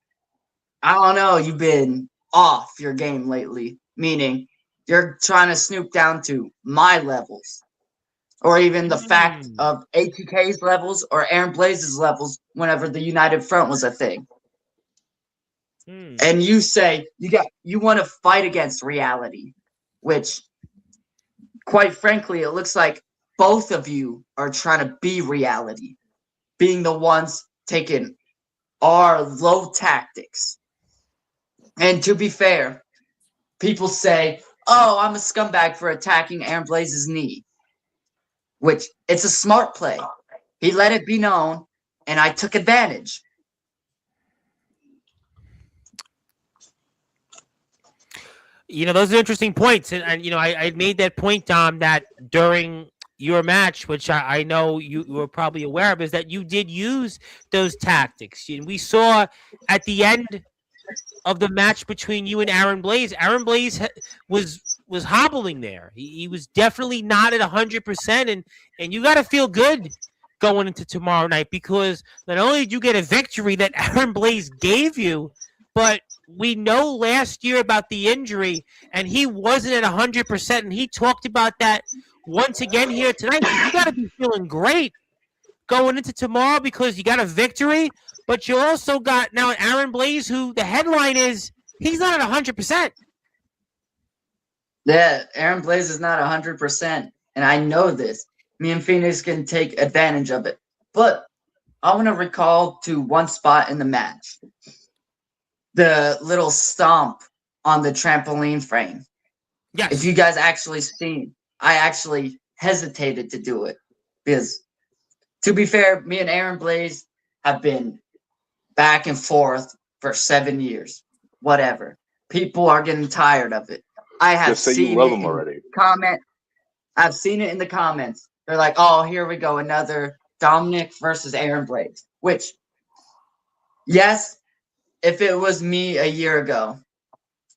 I don't know, you've been off your game lately. Meaning, you're trying to snoop down to my levels. Or even the fact of ATK's levels or Aaron Blaze's levels whenever the United Front was a thing. And you say you want to fight against reality, which, quite frankly, it looks like both of you are trying to be reality, being the ones taking our low tactics. And to be fair, people say, "Oh, I'm a scumbag for attacking Aaron Blaze's knee," which it's a smart play. He let it be known, and I took advantage. Those are interesting points. And I made that point, Dom, that during your match, which I know you were probably aware of, is that you did use those tactics. And we saw at the end of the match between you and Aaron Blaze was hobbling there. He was definitely not at 100%. And you got to feel good going into tomorrow night, because not only did you get a victory that Aaron Blaze gave you, but we know last year about the injury, and he wasn't at 100%, and he talked about that once again here tonight. So you got to be feeling great going into tomorrow, because you got a victory, but you also got now Aaron Blaze, who the headline is he's not at 100%. Yeah, Aaron Blaze is not 100%, and I know this. Me and Phoenix can take advantage of it. But I want to recall to one spot in the match. The little stomp on the trampoline frame. Yes. If you guys actually seen, I actually hesitated to do it. Because, to be fair, me and Aaron Blaze have been back and forth for 7 years. Whatever. People are getting tired of it. I have Just say seen you love it him already. I've seen it in the comments. They're like, "Oh, here we go, another Dominic versus Aaron Blaze." Which, yes, if it was me a year ago,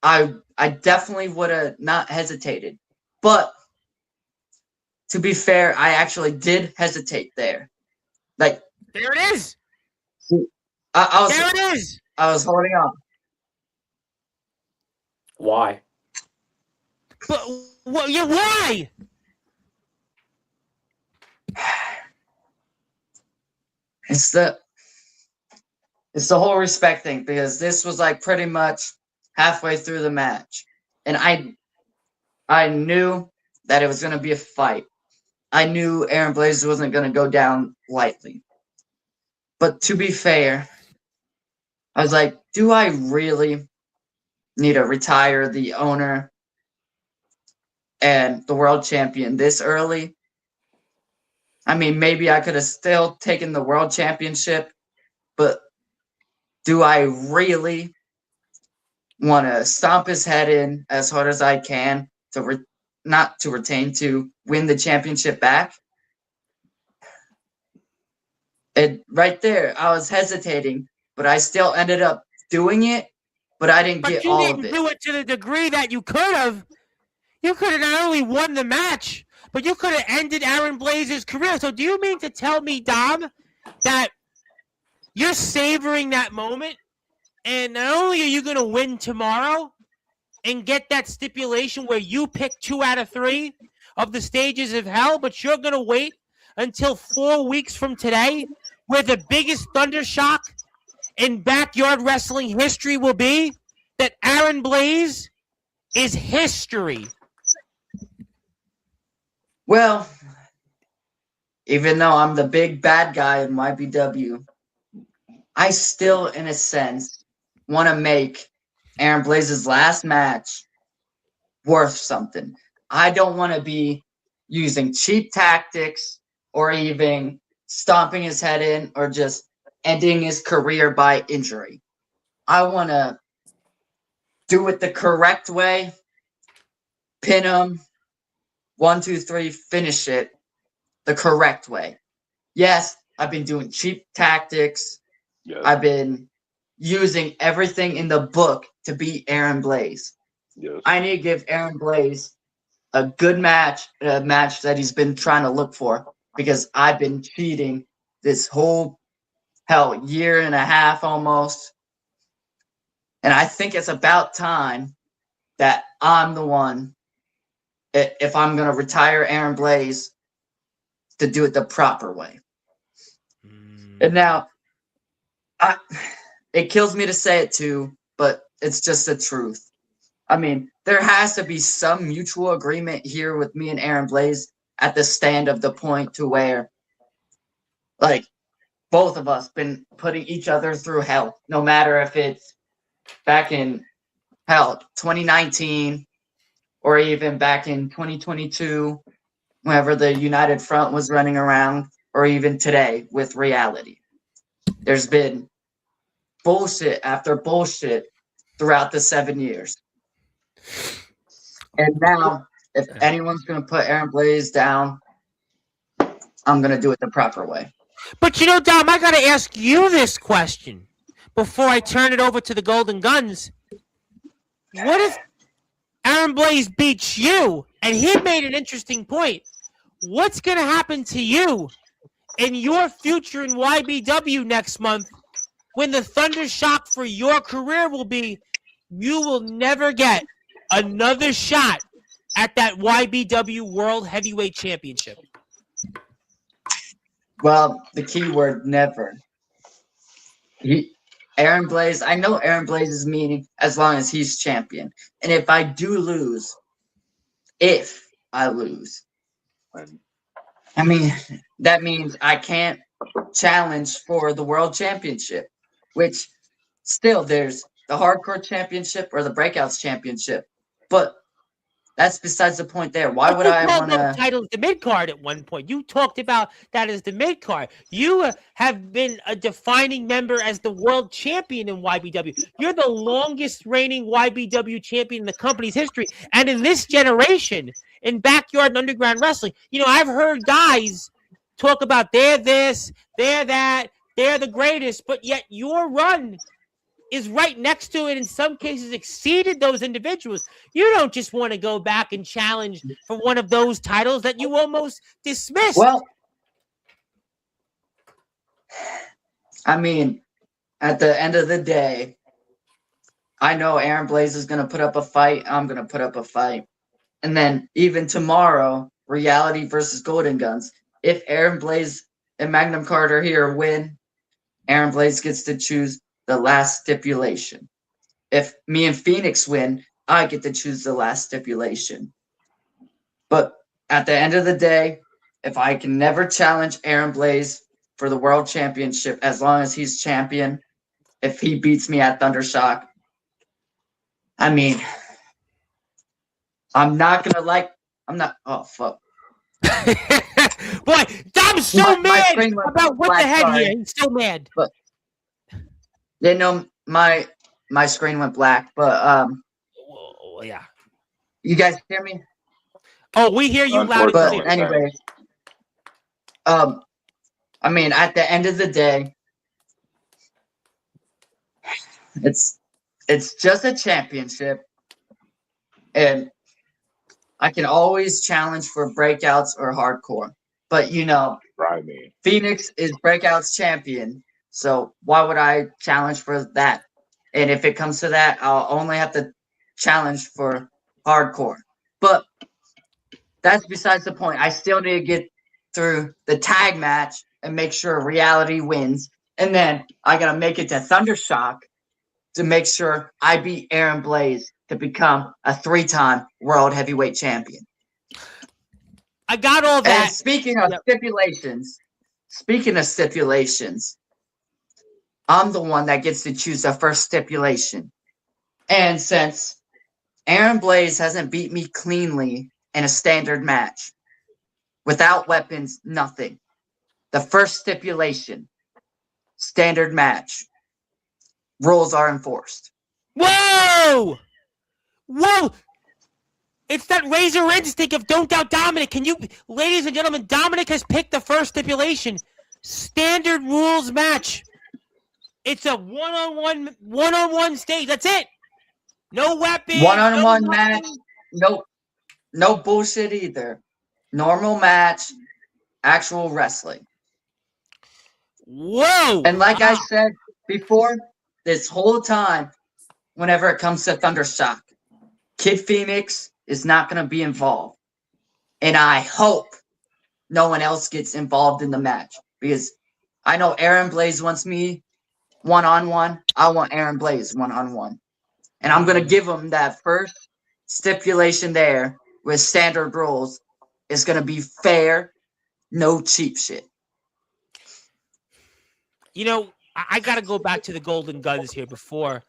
I definitely would have not hesitated. But to be fair, I actually did hesitate there. Like, there it is. There it is. I was holding on. Why? But why? It's the whole respect thing, because this was like pretty much halfway through the match, and I knew that it was going to be a fight. I knew Aaron Blaze wasn't going to go down lightly. But to be fair, I was like, do I really need to retire the owner and the world champion this early? I mean, maybe I could have still taken the world championship, but do I really want to stomp his head in as hard as I can to not to retain, to win the championship back? And right there, I was hesitating, but I still ended up doing it, but I didn't get all of it. But you didn't do it to the degree that you could have. You could have not only won the match, but you could have ended Aaron Blaze's career. So do you mean to tell me, Dom, that you're savoring that moment, and not only are you going to win tomorrow and get that stipulation where you pick 2 out of 3 of the stages of hell, but you're going to wait until 4 weeks from today, where the biggest thunder shock in backyard wrestling history will be that Aaron Blaze is history. Well, even though I'm the big bad guy in YBW, I still, in a sense, want to make Aaron Blaze's last match worth something. I don't want to be using cheap tactics or even stomping his head in or just ending his career by injury. I want to do it the correct way, pin him, 1, 2, 3, finish it the correct way. Yes, I've been doing cheap tactics. Yes. I've been using everything in the book to beat Aaron Blaze. Yes. I need to give Aaron Blaze a good match, a match that he's been trying to look for, because I've been cheating this whole year and a half almost. And I think it's about time that I'm the one, if I'm going to retire Aaron Blaze, to do it the proper way. And now, it kills me to say it too, but it's just the truth. I mean, there has to be some mutual agreement here with me and Aaron Blaze at the stand of the point to where, like, both of us been putting each other through hell, no matter if it's back in 2019 or even back in 2022, whenever the United Front was running around, or even today with reality. There's been bullshit after bullshit throughout the 7 years. And now, if anyone's going to put Aaron Blaze down, I'm going to do it the proper way. But Dom, I got to ask you this question before I turn it over to the Golden Guns. What if Aaron Blaze beats you? And he made an interesting point. What's going to happen to you in your future in YBW next month when the thunder shock for your career will be you will never get another shot at that YBW World Heavyweight Championship? Well, the key word, never. Aaron Blaze, I know Aaron Blaze's meaning as long as he's champion. And if I do lose, I mean, that means I can't challenge for the world championship, which still there's the hardcore championship or the breakouts championship. But that's besides the point there. Why would I want to title the mid card at one point? You talked about that as the mid card. You have been a defining member as the world champion in YBW. You're the longest reigning YBW champion in the company's history. And in this generation, in backyard and underground wrestling, I've heard guys talk about they're this, they're that, they're the greatest, but yet your run is right next to it, in some cases exceeded those individuals. You don't just want to go back and challenge for one of those titles that you almost dismissed. Well, I mean, at the end of the day, I know Aaron Blaze is going to put up a fight. I'm going to put up a fight. And then even tomorrow, Reality versus Golden Guns. If Aaron Blaze and Magnum Carter here win, Aaron Blaze gets to choose the last stipulation. If me and Phoenix win, I get to choose the last stipulation. But at the end of the day, if I can never challenge Aaron Blaze for the world championship as long as he's champion, if he beats me at Thundershock, I mean, I'm not oh fuck. Boy, Dom's so mad about what the head here. He's so mad. But my screen went black, but yeah. You guys hear me? Oh, we hear you loud and clear. But anyway, I mean, at the end of the day, it's just a championship, and I can always challenge for breakouts or hardcore. But Phoenix is breakouts champion, so why would I challenge for that? And if it comes to that, I'll only have to challenge for hardcore. But that's besides the point. I still need to get through the tag match and make sure Reality wins. And then I got to make it to Thundershock to make sure I beat Aaron Blaze to become a 3-time world heavyweight champion. I got all that. And speaking of stipulations, I'm the one that gets to choose the first stipulation. And since Aaron Blaze hasn't beat me cleanly in a standard match, without weapons, nothing, the first stipulation, standard match, rules are enforced. Whoa! It's that razor instinct of don't doubt Dominic. Can you, ladies and gentlemen, Dominic has picked the first stipulation. Standard rules match. It's a one-on-one stage. That's it. No weapons. One-on-one no match. No bullshit either. Normal match. Actual wrestling. Whoa. And like I said before, this whole time, whenever it comes to Thundershock, Kid Phoenix is not going to be involved. And I hope no one else gets involved in the match. Because I know Aaron Blaze wants me one-on-one. I want Aaron Blaze one-on-one. And I'm going to give him that first stipulation there with standard rules. It's going to be fair, no cheap shit. You know, I got to go back to the Golden Guns here before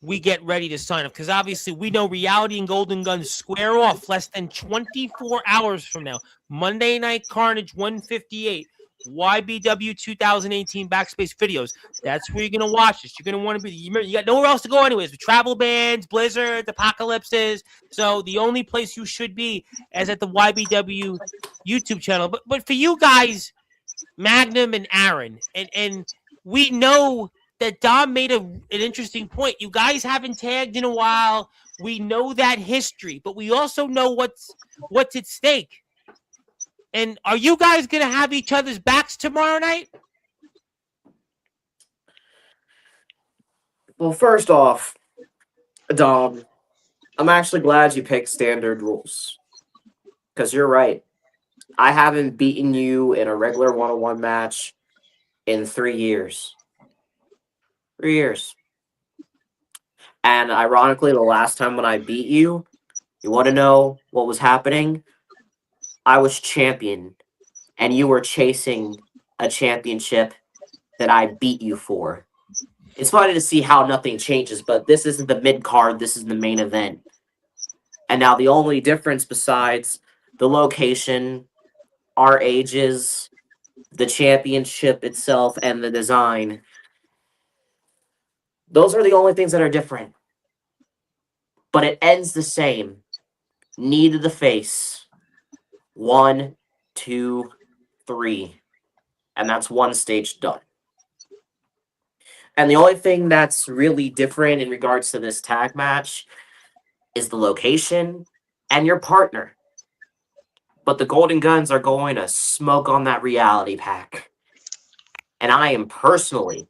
we get ready to sign up, because obviously we know Reality and Golden Guns square off less than 24 hours from now. Monday Night Carnage 158, YBW 2018 Backspace Videos. That's where you're going to watch this. You're going to want to be, you got nowhere else to go anyways, with travel bans, blizzards, apocalypses. So the only place you should be is at the YBW YouTube channel. But for you guys, Magnum and Aaron, and we know that Dom made an interesting point. You guys haven't tagged in a while. We know that history, but we also know what's at stake. And are you guys going to have each other's backs tomorrow night? Well, first off, Dom, I'm actually glad you picked standard rules. Because you're right. I haven't beaten you in a regular one-on-one match in 3 years. 3 years. And ironically, the last time when I beat you, you want to know what was happening? I was champion, and you were chasing a championship that I beat you for. It's funny to see how nothing changes, but this isn't the mid-card, this is the main event. And now the only difference besides the location, our ages, the championship itself, and the design, those are the only things that are different. But it ends the same. Knee to the face. 1, 2, 3. And that's one stage done. And the only thing that's really different in regards to this tag match is the location and your partner. But the Golden Guns are going to smoke on that reality pack. And I am personally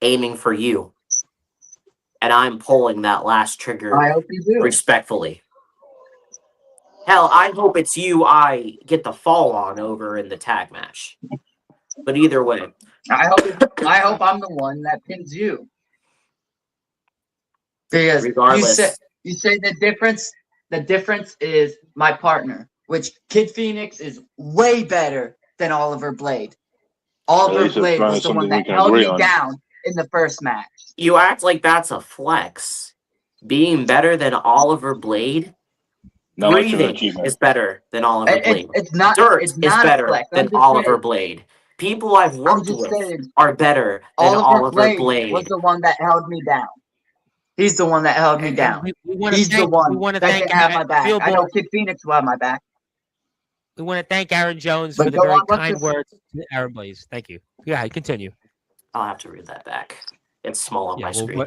aiming for you. And I'm pulling that last trigger I hope you do. respectfully. Hell, I hope it's you I get the fall on over in the tag match. But either way. I hope I'm the one that pins you. Because Regardless. you say the difference is my partner, which Kid Phoenix is way better than Oliver Blade. Oliver Blade was the one that held me down in the first match. You act like that's a flex. Being better than Oliver Blade? No, Breathing is better than Oliver Blade. It's not. Dirt It's is not better a flex. than Oliver Blade. People I've worked with are better than Oliver Blade. Was the one that held me down. He's the one that held me down. He's the one that didn't have my back. I know Kid Phoenix will have my back. We want to thank Aaron Jones for the very kind words to Aaron Blaze. Thank you. Yeah, continue. I'll have to read that back. It's small on my screen.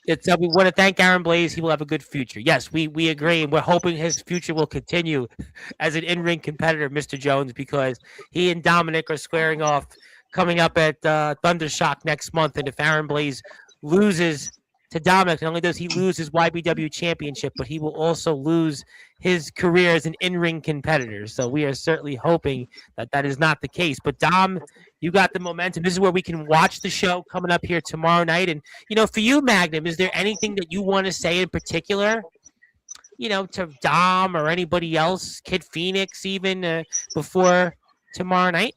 We want to thank Aaron Blaze. He will have a good future. Yes, we agree, and we're hoping his future will continue as an in-ring competitor, Mr. Jones, because he and Dominic are squaring off coming up at Thundershock next month. And if Aaron Blaze loses to Dominic, not only does he lose his YBW championship, but he will also lose his career as an in-ring competitor. So we are certainly hoping that that is not the case. But Dom, you got the momentum. This is where we can watch the show coming up here tomorrow night. And, for you, Magnum, is there anything that you want to say in particular, to Dom or anybody else, Kid Phoenix even, before tomorrow night?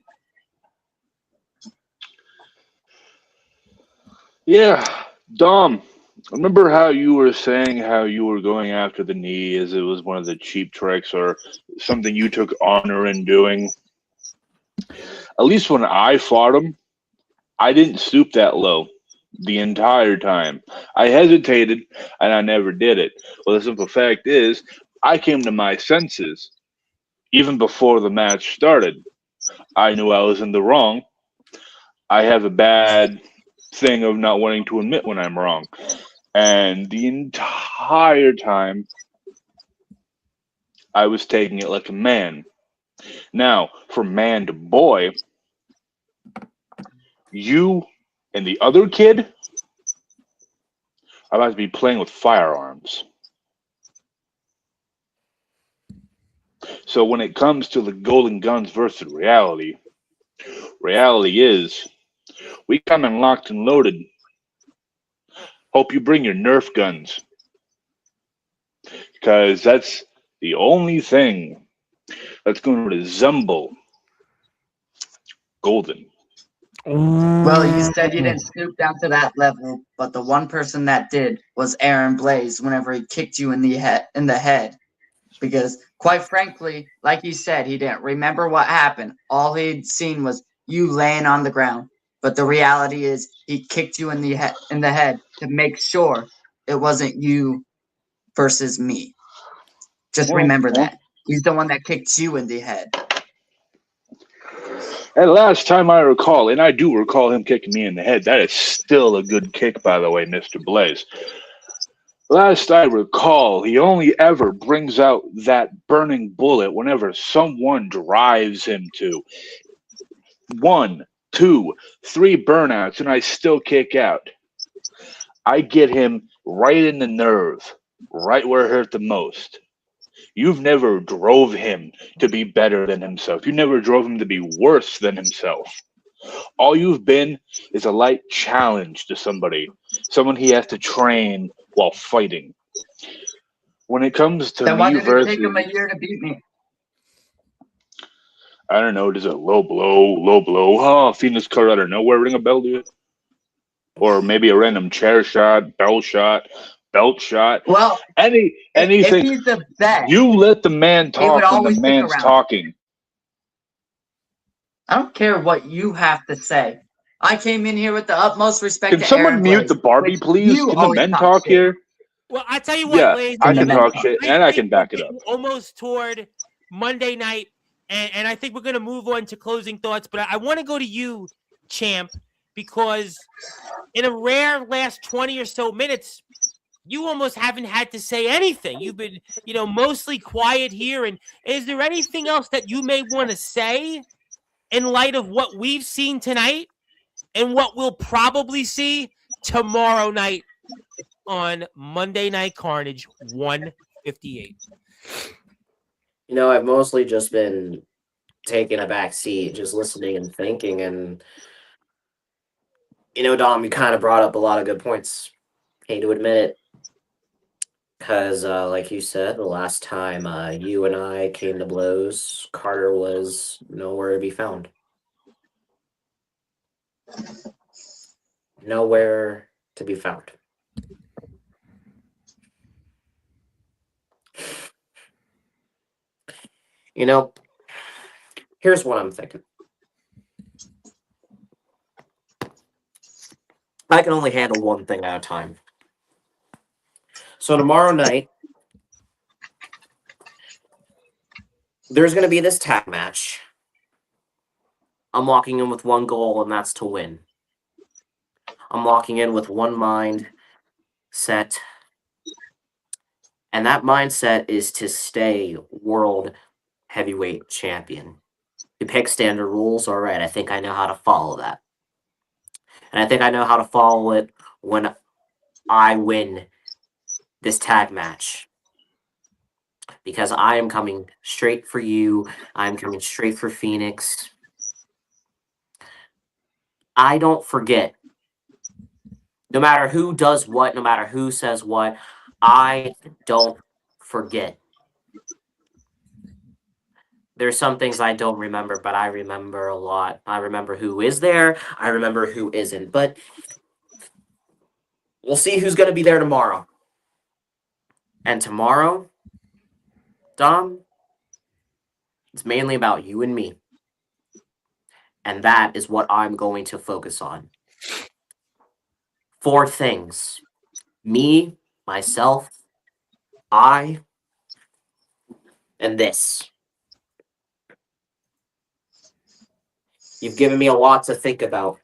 Yeah, Dom. Remember how you were saying how you were going after the knee as it was one of the cheap tricks or something you took honor in doing? At least when I fought him, I didn't stoop that low the entire time. I hesitated, and I never did it. Well, the simple fact is, I came to my senses even before the match started. I knew I was in the wrong. I have a bad thing of not wanting to admit when I'm wrong. And the entire time, I was taking it like a man. Now, from man to boy, you and the other kid are about to be playing with firearms. So when it comes to the Golden Guns versus reality, reality is we come in locked and loaded. Hope you bring your Nerf guns, because that's the only thing that's going to resemble Golden. Well, you said you didn't stoop down to that level, but the one person that did was Aaron Blaze whenever he kicked you in the head. Because quite frankly, like you said, he didn't remember what happened. All he'd seen was you laying on the ground. But the reality is he kicked you in the head to make sure it wasn't you versus me. Just remember that. He's the one that kicked you in the head. And last time I recall, and I do recall him kicking me in the head, that is still a good kick, by the way, Mr. Blaze. Last I recall, he only ever brings out that burning bullet whenever someone drives him to 1, 2, 3 burnouts, and I still kick out. I get him right in the nerve, right where it hurt the most. You've never drove him to be better than himself. You never drove him to be worse than himself. All you've been is a light challenge to somebody, someone he has to train while fighting. When it comes to Then why me did versus, it take him a year to beat me? I don't know, does a low blow, oh, Phoenix cut out of nowhere ring a bell to you? Or maybe a random chair shot, belt shot. Well, anything. if he's the best, You let the man he would talk when the always stick man's around. talking. I don't care what you have to say. I came in here with the utmost respect Can to someone Aaron mute Blaze, the Barbie, which please? you Can the always men talk talk shit. here? Well, I tell you what, Yeah, Blaze, I Can the can men talk talk? shit, I and I think can back we're it up. getting almost toward Monday night, and I think we're going to move on to closing thoughts. But I want to go to you, Champ, because in a rare last 20 or so minutes, you almost haven't had to say anything. You've been, mostly quiet here. And is there anything else that you may want to say in light of what we've seen tonight and what we'll probably see tomorrow night on Monday Night Carnage 158? I've mostly just been taking a back seat, just listening and thinking. And, Dom, you kind of brought up a lot of good points. Hate to admit it. Because, like you said, the last time you and I came to blows, Carter was nowhere to be found. Nowhere to be found. Here's what I'm thinking. I can only handle one thing at a time. So tomorrow night, there's going to be this tag match. I'm walking in with one goal, and that's to win. I'm walking in with one mind set, and that mindset is to stay world heavyweight champion. You pick standard rules, all right, I think I know how to follow that. And I think I know how to follow it when I win this tag match. Because I am coming straight for you. I'm coming straight for Phoenix. I don't forget. No matter who does what, no matter who says what, I don't forget. There's some things I don't remember, but I remember a lot. I remember who is there. I remember who isn't. But we'll see who's going to be there tomorrow. And tomorrow, Dom, it's mainly about you and me. And that is what I'm going to focus on. 4 things. Me, myself, I, and this. You've given me a lot to think about,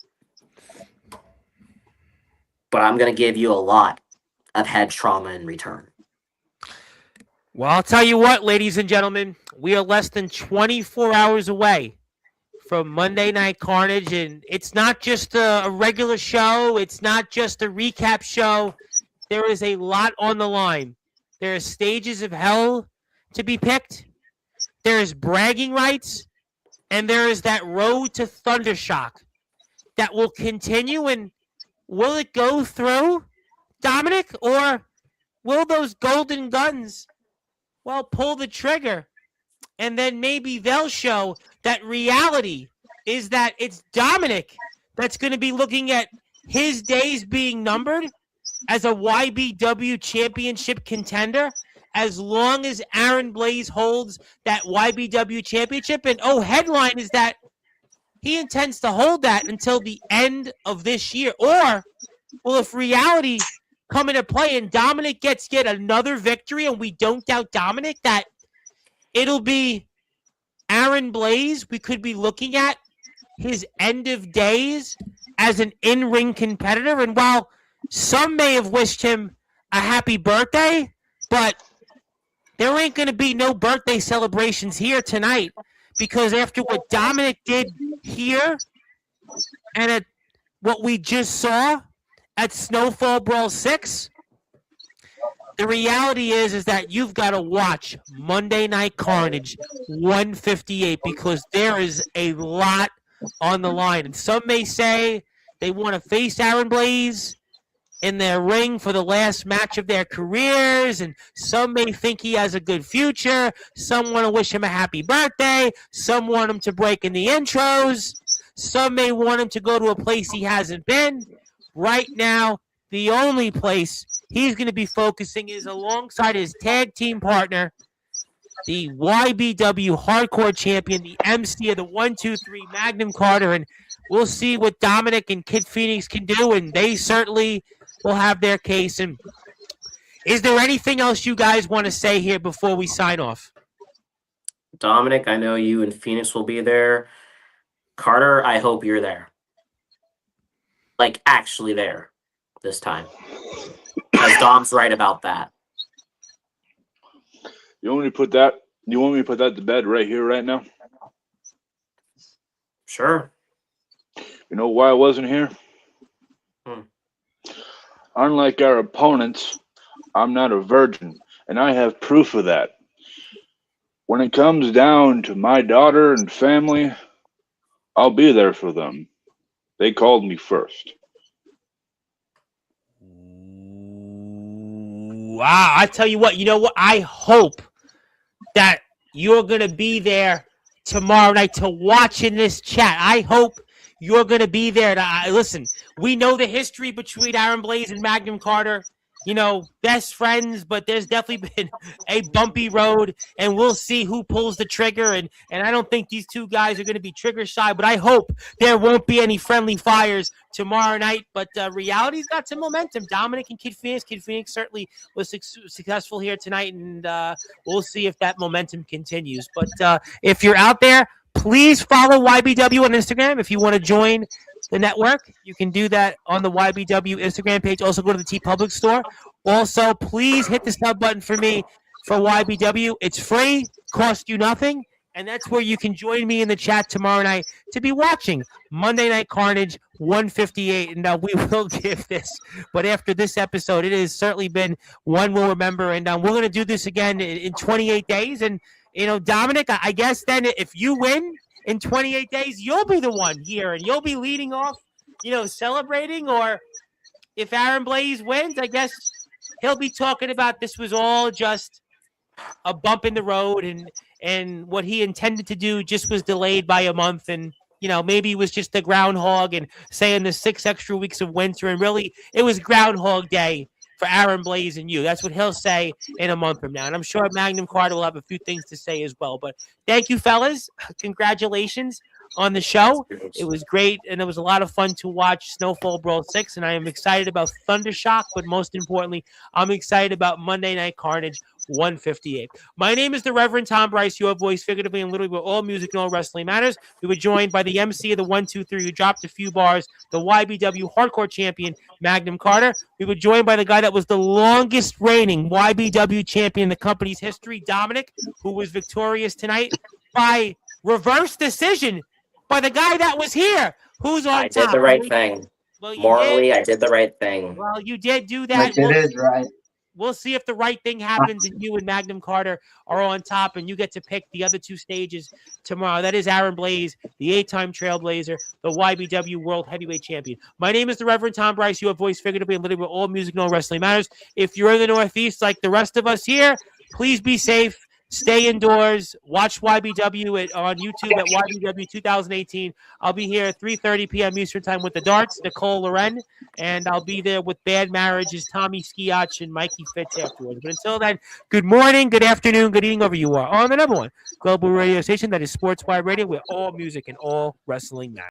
but I'm going to give you a lot of head trauma in return. Well, I'll tell you what, ladies and gentlemen, we are less than 24 hours away from Monday Night Carnage, and it's not just a regular show. It's not just a recap show. There is a lot on the line. There are stages of hell to be picked. There is bragging rights, and there is that road to Thundershock that will continue. And will it go through, Dominic, or will those golden guns, well, pull the trigger? And then maybe they'll show that reality is that it's Dominic that's going to be looking at his days being numbered as a YBW championship contender, as long as Aaron Blaze holds that YBW championship. And headline is that he intends to hold that until the end of this year. Or, well, if reality come into play and Dominic gets yet another victory, and we don't doubt Dominic, that it'll be Aaron Blaze we could be looking at his end of days as an in-ring competitor. And while some may have wished him a happy birthday, but there ain't going to be no birthday celebrations here tonight, because after what Dominic did here and at what we just saw at Snowfall Brawl 6, the reality is that you've got to watch Monday Night Carnage 158, because there is a lot on the line. And some may say they want to face Aaron Blaze in their ring for the last match of their careers, and some may think he has a good future. Some want to wish him a happy birthday. Some want him to break in the intros. Some may want him to go to a place he hasn't been. Right now, the only place he's going to be focusing is alongside his tag team partner, the YBW Hardcore Champion, the MC of the 1-2-3 Magnum Carter, and we'll see what Dominic and Kid Phoenix can do, and they certainly will have their case. And is there anything else you guys want to say here before we sign off? Dominic, I know you and Phoenix will be there. Carter, I hope you're there. Like, actually there this time. Because Dom's right about that. You want me to put that to bed right here, right now? Sure. You know why I wasn't here? Unlike our opponents, I'm not a virgin, and I have proof of that. When it comes down to my daughter and family, I'll be there for them. They called me first. Wow, I tell you what, I hope that you're going to be there tomorrow night to watch in this chat. I hope you're going to be there. Listen, we know the history between Aaron Blaze and Magnum Carter. Best friends, but there's definitely been a bumpy road, and we'll see who pulls the trigger. And I don't think these two guys are going to be trigger shy, but I hope there won't be any friendly fires tomorrow night. But reality's got some momentum. Dominic and Kid Phoenix certainly was successful here tonight, and we'll see if that momentum continues. But if you're out there, please follow YBW on Instagram. If you want to join the network, you can do that on the YBW Instagram page. Also, go to the TeePublic store. Also, please hit the sub button for me for YBW. It's free, costs you nothing, and that's where you can join me in the chat tomorrow night to be watching Monday Night Carnage 158. And we will give this, but after this episode, it has certainly been one we'll remember. And we're going to do this again in 28 days. And Dominic, I guess then if you win in 28 days, you'll be the one here, and you'll be leading off, celebrating. Or if Aaron Blaze wins, I guess he'll be talking about this was all just a bump in the road, and what he intended to do just was delayed by a month, and maybe it was just the groundhog and saying the 6 extra weeks of winter, and really it was Groundhog Day for Aaron Blaze and you. That's what he'll say in a month from now. And I'm sure Magnum Carter will have a few things to say as well. But thank you, fellas. Congratulations on the show. It was great, and it was a lot of fun to watch Snowfall Brawl 6, and I am excited about Thundershock, but most importantly, I'm excited about Monday Night Carnage 158. My name is the Reverend Tom Bryce, your voice, figuratively and literally, where all music and all wrestling matters. We were joined by the MC of the 1, 2, 3, who dropped a few bars, the YBW Hardcore Champion, Magnum Carter. We were joined by the guy that was the longest reigning YBW champion in the company's history, Dominic, who was victorious tonight by reverse decision by the guy that was here. Who's on I top? did the right thing. Well, you Morally, did. I did the right thing. Well, you did do that. Which it is right. We'll see if the right thing happens and you and Magnum Carter are on top and you get to pick the other two stages tomorrow. That is Aaron Blaze, the 8-time Trailblazer, the YBW World Heavyweight Champion. My name is the Reverend Tom Bryce, your voice, figuratively and literally, where all music and all wrestling matters. If you're in the Northeast like the rest of us here, please be safe. Stay indoors. Watch YBW on YouTube at YBW 2018. I'll be here at 3:30 p.m. Eastern Time with the Darts, Nicole Loren, and I'll be there with Bad Marriages, Tommy Skiach, and Mikey Fitz afterwards. But until then, good morning, good afternoon, good evening, wherever you are, on the number one global radio station that is Sportswire Radio, where all music and all wrestling matters.